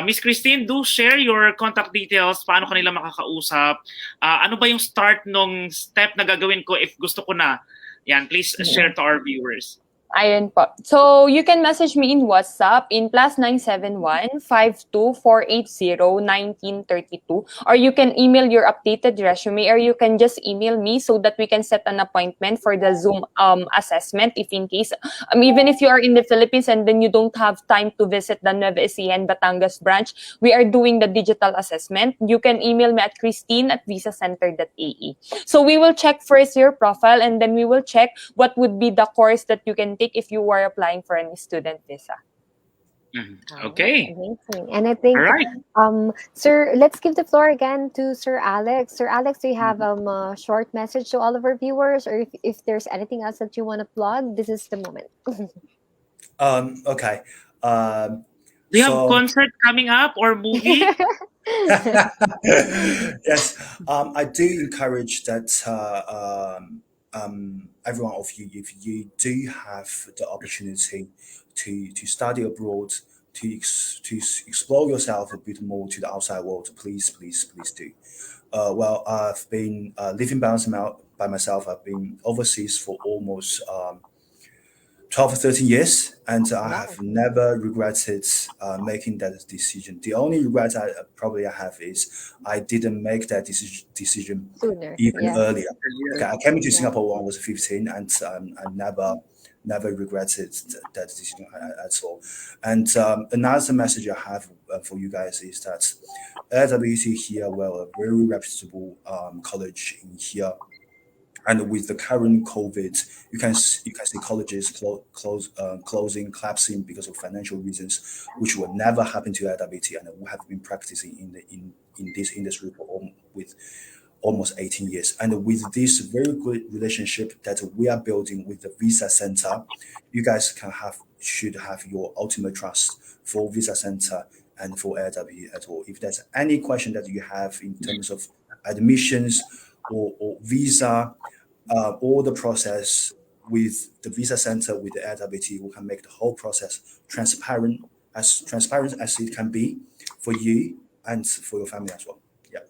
Miss Christine, do share your contact details, paano kanila makakausap, ano ba yung start nung step na gagawin ko if gusto ko na. Yan, please share to our viewers.
Ayun po. So, you can message me in WhatsApp in +971-52-480-1932, or you can email your updated resume, or you can just email me so that we can set an appointment for the Zoom assessment if in case, even if you are in the Philippines and then you don't have time to visit the Nueva Ecija and Batangas branch, we are doing the digital assessment. You can email me at christine@visacenter.ae. So, we will check first your profile, and then we will check what would be the course that you can take if you are applying for any student visa.
Okay.
Amazing. And I think,
All right.
Sir, let's give the floor again to Sir Alex. Sir Alex, do you have a short message to all of our viewers, or if there's anything else that you want to plug, this is the moment.
Okay.
Do you have concert coming up or movie?
Yes, I do encourage that every one of you, if you do have the opportunity to study abroad, to explore yourself a bit more to the outside world, please do. Well, I've been living by myself. I've been overseas for almost 12 or 13 years, and I have never regretted making that decision. The only regret I probably have is I didn't make that decision
Sooner.
even
Yeah.
earlier. Okay, I came to Singapore when I was 15, and I never regretted that decision at all. And another message I have for you guys is that AIWT here, well, a very reputable college in here. And with the current COVID, you can see colleges closing, collapsing because of financial reasons, which will never happen to AIWT, and we have been practicing in this industry with almost 18 years. And with this very good relationship that we are building with the Visa Center, you guys should have your ultimate trust for Visa Center and for AIWT at all. If there's any question that you have in terms of admissions or visa, all the process with the Visa Center, with the AIWT, we can make the whole process transparent as it can be for you and for your family as well. Yeah.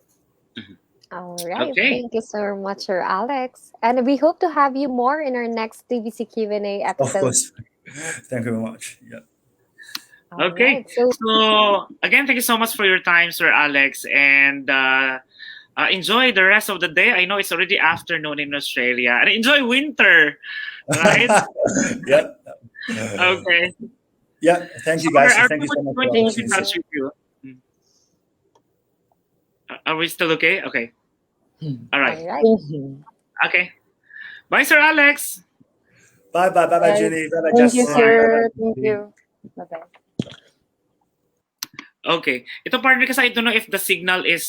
All right.
Okay.
Thank you so much, Sir Alex. And we hope to have you more in our next TVC Q&A episode.
Of course. Thank you very much. Yeah.
All
Okay.
right, so
So again, thank you so much for your time, Sir Alex, and enjoy the rest of the day. I know it's already afternoon in Australia, and enjoy winter, right?
Yeah.
Okay.
Yeah. Thank you, guys.
Are
Thank you so much for
going
the
to keep in
opportunity.
touch with you? Are we still okay? Okay. All right.
all right.
Okay. Bye, Sir Alex.
Bye,
Bye.
Jenny. Bye,
Thank you,
Justin.
sir.
Bye-bye.
Thank you. Bye-bye.
Okay. Ito partner kasi I don't know if the signal is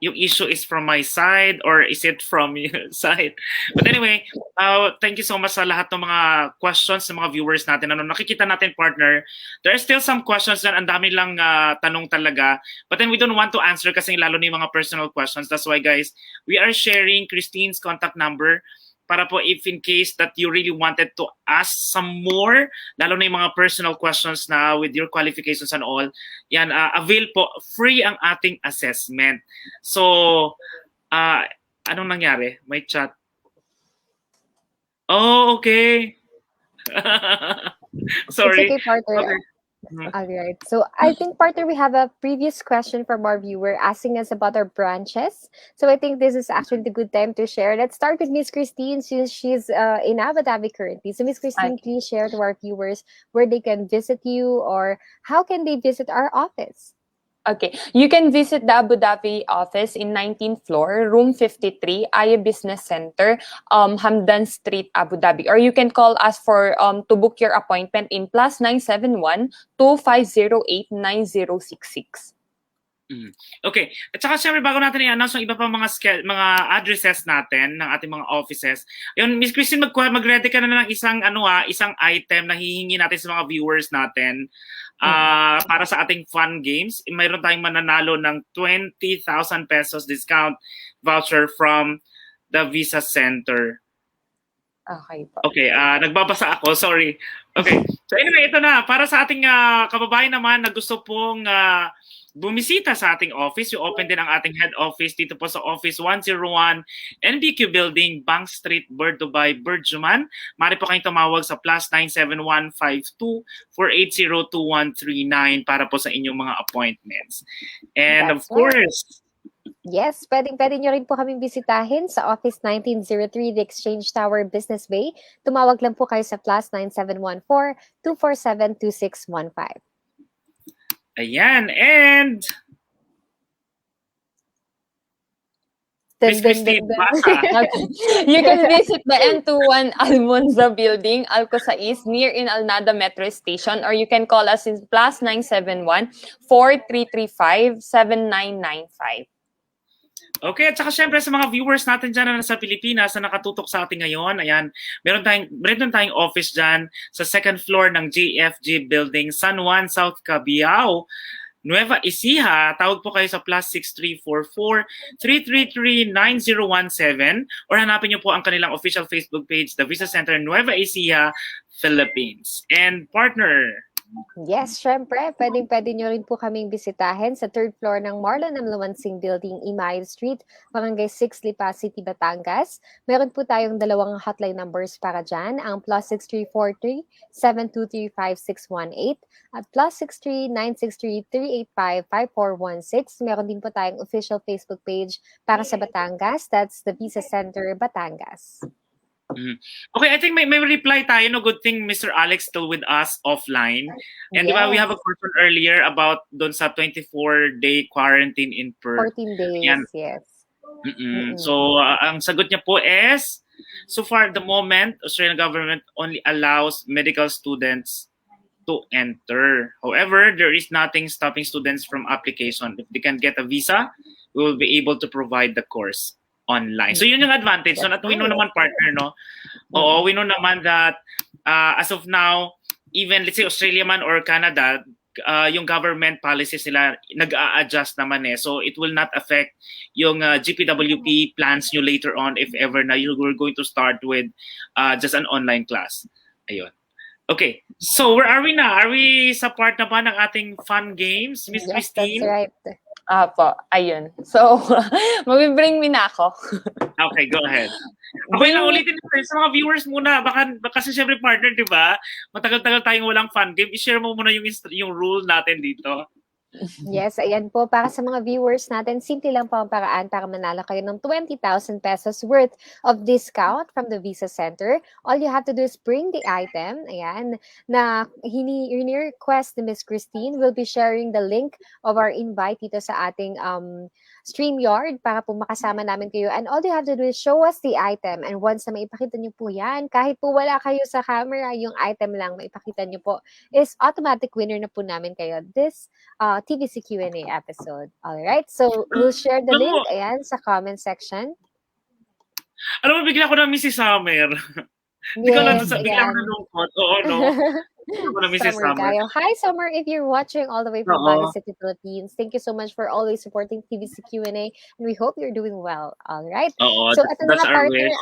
yung issue is from my side or is it from your side. But anyway, thank you so much sa lahat ng mga questions ng mga viewers natin. Ano nakikita natin partner, there are still some questions na ang dami lang tanong talaga. But then we don't want to answer kasi lalo na yung mga personal questions. That's why guys, we are sharing Christine's contact number para po if in case that you really wanted to ask some more, lalo na yung mga personal questions na with your qualifications and all, yan, avail po, free ang ating assessment. So, anong nangyari? May chat. Oh, okay. Sorry.
It's okay, partner.
Okay.
All right. So I think, partner, we have a previous question from our viewer asking us about our branches. So I think this is actually the good time to share. Let's start with Miss Christine, since she's in Abu Dhabi currently. So Miss Christine, please share to our viewers where they can visit you, or how can they visit our office?
Okay, you can visit the Abu Dhabi office in 19th floor, room 53, Aya Business Center, Hamdan Street, Abu Dhabi. Or you can call us for to book your appointment in +971-2508-9066.
Okay. At saka siyempre bago natin i-announce yung iba pa mga addresses natin ng ating mga offices. Yun, Miss Christine, mag-ready ka na ng isang item na hihingi natin sa mga viewers natin. Para sa ating fun games, mayroon tayong mananalo ng 20,000 pesos discount voucher from the Visa Center.
Okay po.
Okay, nagbabasa ako, sorry. Okay, so anyway, ito na. Para sa ating kababayan naman na gusto pong bumisita sa ating office, you open din ang ating head office dito po sa Office 101 NBQ Building, Bank Street, Dubai, Burjuman. Maaari po kayong tumawag sa +97152-480-2139 para po sa inyong mga appointments. And of
That's right.
course,
Yes, pwede nyo rin po kaming bisitahin sa Office 1903, The Exchange Tower, Business Bay. Tumawag lang po kayo sa +9714-247-2615.
ayan, and Miss Christine, basa.
Okay. You can visit the M21 Almonza Building, Alcosais, near in Alnada Metro Station, or you can call us in +971-4335-7995.
Okay, at saka syempre sa mga viewers natin dyan na nasa Pilipinas na nakatutok sa atin ngayon, ayan, meron tayong office dyan sa second floor ng JFG Building, San Juan, South Cabiao, Nueva Ecija. Tawag po kayo sa +6344-333-9017 or hanapin niyo po ang kanilang official Facebook page, The Visa Center Nueva Ecija, Philippines. And partner,
Yes, syempre, pwede nyo rin po kaming bisitahin sa third floor ng Marlon M. Lumansing Building, Imayo Street, Barangay 6, Lipa City, Batangas. Meron po tayong dalawang hotline numbers para dyan, ang +6343-723-5618 at +63-963-385-5416. Meron din po tayong official Facebook page para sa Batangas, that's the Visa Center, Batangas.
Okay, I think may reply tayo. No, good thing Mr. Alex still with us offline. And di ba, we have a question earlier about doon sa 24-day quarantine in Perth.
14 days,
Yan.
yes.
So, ang sagot niya po is, so far the moment, Australian government only allows medical students to enter. However, there is nothing stopping students from application. If they can get a visa, we will be able to provide the course online. So yun yung advantage. So we know naman, partner, no? Oo, we know naman that as of now, even let's say Australia man or Canada, yung government policy sila nag-a-adjust naman eh. So it will not affect yung GPWP plans nyo later on if ever na you're going to start with just an online class. Ayun. Okay. So where are we na? Are we sa part na ba ng ating fun games, Miss
Yes,
Christine?
that's right.
Apo, ayun. So, mag-bring me na ako.
Okay, go ahead. Okay lang, ulitin natin sa mga viewers muna. Baka kasi syempre partner, di ba? Matagal-tagal tayong walang fun game. I-share mo muna yung rule natin dito.
Yes, ayan po. Para sa mga viewers natin, simple lang po ang paraan para manalo kayo ng 20,000 pesos worth of discount from the Visa Center. All you have to do is bring the item, ayan, na request ni Miss Christine. Will be sharing the link of our invite dito sa ating StreamYard para po makasama namin kayo. And all you have to do is show us the item. And once na maipakita nyo po yan, kahit po wala kayo sa camera, yung item lang maipakita nyo po, is automatic winner na po namin kayo this TVC Q&A episode. Alright, so we'll share the link, ayan, sa comment section.
Alam mo, bigla ko na miss si Summer. Hindi ko lang bigla ko nalungkot. Oo, no?
Summer. Hi, Summer. If you're watching all the way from Baguio City, Philippines, thank you so much for always supporting TVC Q&A, and we hope you're doing well. All right. So, at the partner,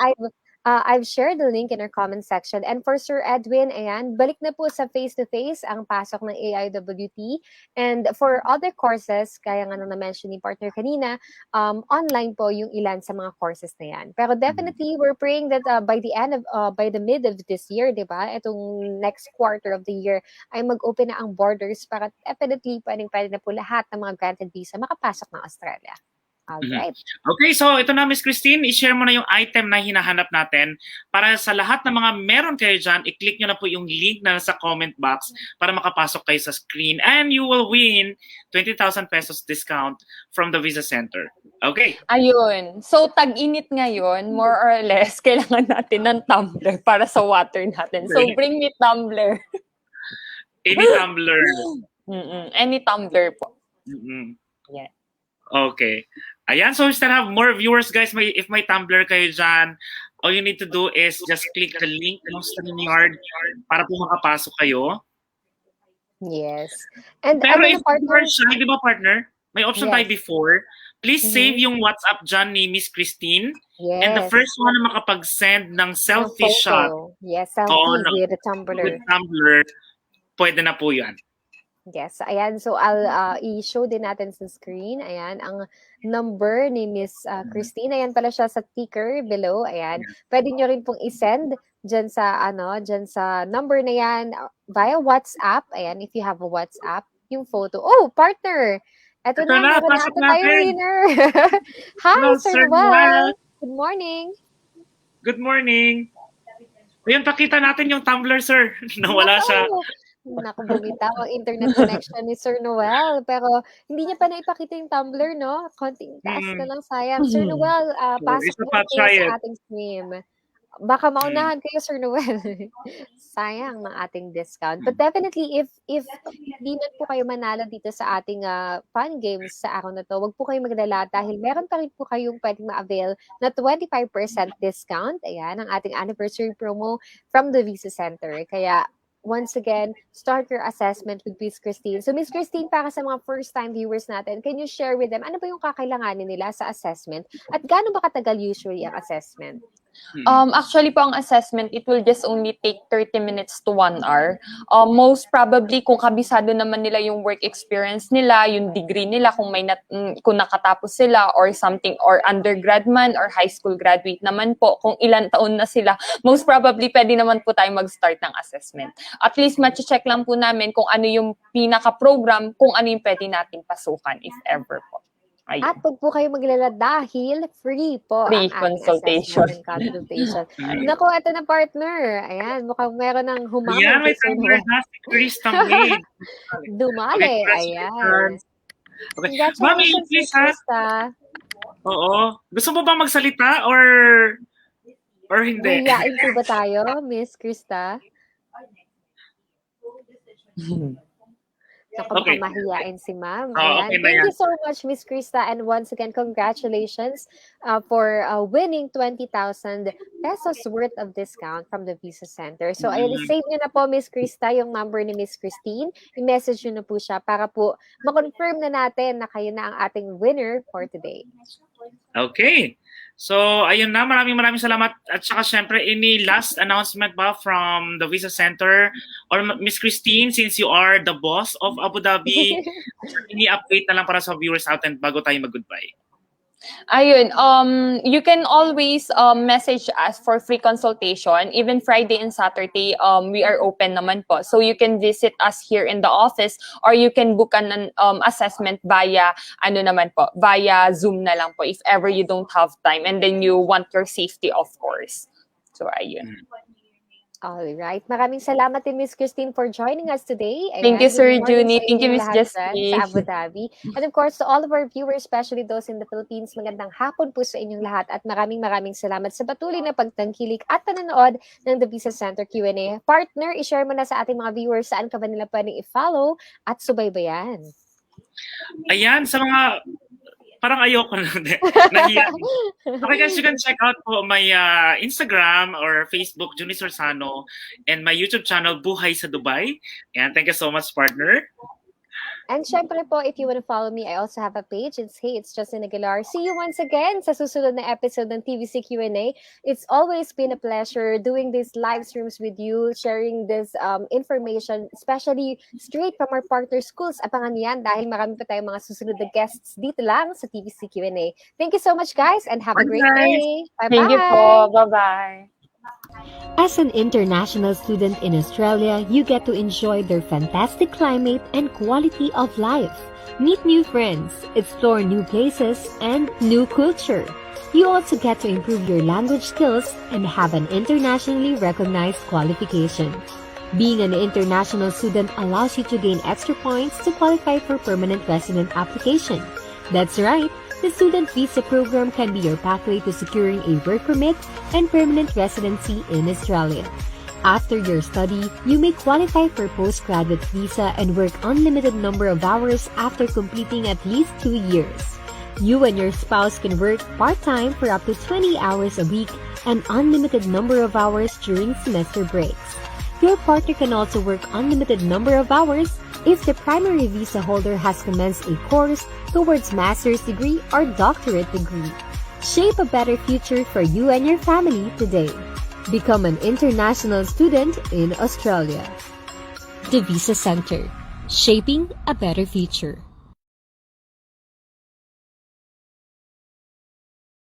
I've shared the link in our comment section. And for Sir Edwin, ayan, balik na po sa face-to-face ang pasok ng AIWT. And for other courses, kaya nga na-mention ni partner kanina, online po yung ilan sa mga courses na yan. Pero definitely, we're praying that by the mid of this year, di ba, itong next quarter of the year, ay mag-open na ang borders para definitely pwede na po lahat ng mga granted visa makapasok ng Australia. Alright.
Okay, so ito na, Miss Christine, i-share mo na yung item na hinahanap natin. Para sa lahat ng mga meron kayo dyan, i-click nyo na po yung link na nasa comment box para makapasok kayo sa screen. And you will win 20,000 pesos discount from the Visa Center. Okay.
Ayun. So, tag-init ngayon, more or less, kailangan natin ng tumbler para sa water natin. So, bring me tumbler.
Any tumbler.
Any tumbler po.
Yeah. Okay. Ayan, so we still have more viewers, guys. If may Tumblr kayo dyan, all you need to do is just click the link ng StreamYard para po makapasok kayo.
Yes. And
pero if you are shy, di ba, partner? May option tayo before. Please save yung WhatsApp dyan ni Miss Christine. And the
Yes.
first one na makapag-send ng
Ng
selfie shot
photo. Yes, selfie with a tumbler.
with tumbler, pwede na po yan.
Yes, ayan. So, I'll i-show din natin sa screen. Ayan, ang number ni Miss Christine. Ayan pala siya sa ticker below. Ayan. Pwede nyo rin pong i-send dyan sa number na yan via WhatsApp. Ayan, if you have a WhatsApp, yung photo. Oh, partner! Ito na, meron na
pasok
ata tayo
natin.
winner. Hi,
Hello,
Sir
Sir
Noel.
Noel.
Good morning.
Good morning. Ayun, pakita natin yung tumbler, sir. Nawala siya.
Naku, bumitaw ang internet connection ni Sir Noel. Pero hindi niya pa naipakita yung tumbler, no? Konting taas na lang, sayang. Sir Noel, pasok
isa
din
pa,
kayo
try it.
sa ating stream. Baka maunahan kayo, Sir Noel. Sayang ng ating discount. But definitely, if hindi na po kayo manalo dito sa ating fun games sa araw na to, wag po kayo maglala dahil meron pa rin po kayong pwedeng ma-avail na 25% discount. Ayan, ang ating anniversary promo from the Visa Center. Kaya, once again, start your assessment with Miss Christine. So, Miss Christine, para sa mga first-time viewers natin, can you share with them, ano ba yung kakailanganin nila sa assessment? At gaano ba katagal usually ang assessment?
Actually po, ang assessment, it will just only take 30 minutes to 1 hour. Most probably, kung kabisado naman nila yung work experience nila, yung degree nila, kung nakatapos sila or something, or undergrad man or high school graduate naman po, kung ilan taon na sila, most probably, pwede naman po tayo mag-start ng assessment. At least, check lang po namin kung ano yung pinaka-program, kung ano yung pwede natin pasukan, if ever po. Ayun.
At pag po kayo maglala dahil free po
Free
ang ating
consultation.
assessment and consultation. Naku, ito na partner. Ayan, mukhang meron ng humamon.
Ayan, may
kay Sir
tumbler
Noel.
na si Krista Maid.
Dumali. Ayan.
Okay. Mami,
Congratulations,
please
Miss
ha.
Krista.
Oo. Gusto mo ba magsalita or hindi?
Mahihain po ba tayo, Miss Krista? Naku,
Okay.
baka mahihain si ma'am.
Okay na
Thank
yan.
you so much, Miss Krista. And once again, congratulations for winning 20,000 pesos worth of discount from the Visa Center. So, ayan, save nyo na po, Miss Krista, yung number ni Miss Christine. I-message nyo na po siya para po ma-confirm na natin na kayo na ang ating winner for today.
Okay. So, ayun na. Maraming salamat. At saka, syempre, any last announcement ba from the Visa Center? Or Miss Christine, since you are the boss of Abu Dhabi, any update na lang para sa viewers out and bago tayo mag-goodbye?
Ayun, you can always message us for free consultation. Even Friday and Saturday, we are open naman po. So you can visit us here in the office or you can book an assessment via via Zoom na lang po if ever you don't have time and then you want your safety, of course. So ayun.
All right. Maraming salamat din, Miss Christine, for joining us today.
Thank you, Sir
good morning
Junie.
sa
Thank you,
inyong
Miss
lahat
Jessie.
dyan sa Abu Dhabi. And of course, to all of our viewers, especially those in the Philippines, magandang hapon po sa inyong lahat at maraming salamat sa patuloy na pagtangkilik at panonood ng The Visa Center Q&A. Partner, i-share mo na sa ating mga viewers saan ka ba nila pwedeng i-follow at subaybayan.
Ayan, sa mga parang ayoko na. Nahiya. Okay guys, you can check out po my Instagram or Facebook, Junie Sorsano, and my YouTube channel, Buhay sa Dubai. And thank you so much, partner.
And syempre po, if you want to follow me, I also have a page. It's Justin Aguilar. See you once again sa susunod na episode ng TVC Q&A. It's always been a pleasure doing these live streams with you, sharing this information, especially straight from our partner schools. Abangan yan dahil marami pa tayong mga susunod na guests dito lang sa TVC Q&A. Thank you so much, guys, and have a great day. Bye-bye.
Thank you po. Bye-bye.
As an international student in Australia, you get to enjoy their fantastic climate and quality of life. Meet new friends, explore new places, and new culture. You also get to improve your language skills and have an internationally recognized qualification. Being an international student allows you to gain extra points to qualify for permanent resident application. That's right. The student visa program can be your pathway to securing a work permit and permanent residency in Australia. After your study, you may qualify for postgraduate visa and work unlimited number of hours after completing at least 2 years. You and your spouse can work part-time for up to 20 hours a week and unlimited number of hours during semester breaks. Your partner can also work unlimited number of hours if the primary visa holder has commenced a course towards master's degree or doctorate degree. Shape a better future for you and your family today. Become an international student in Australia. The Visa Center, shaping a better future.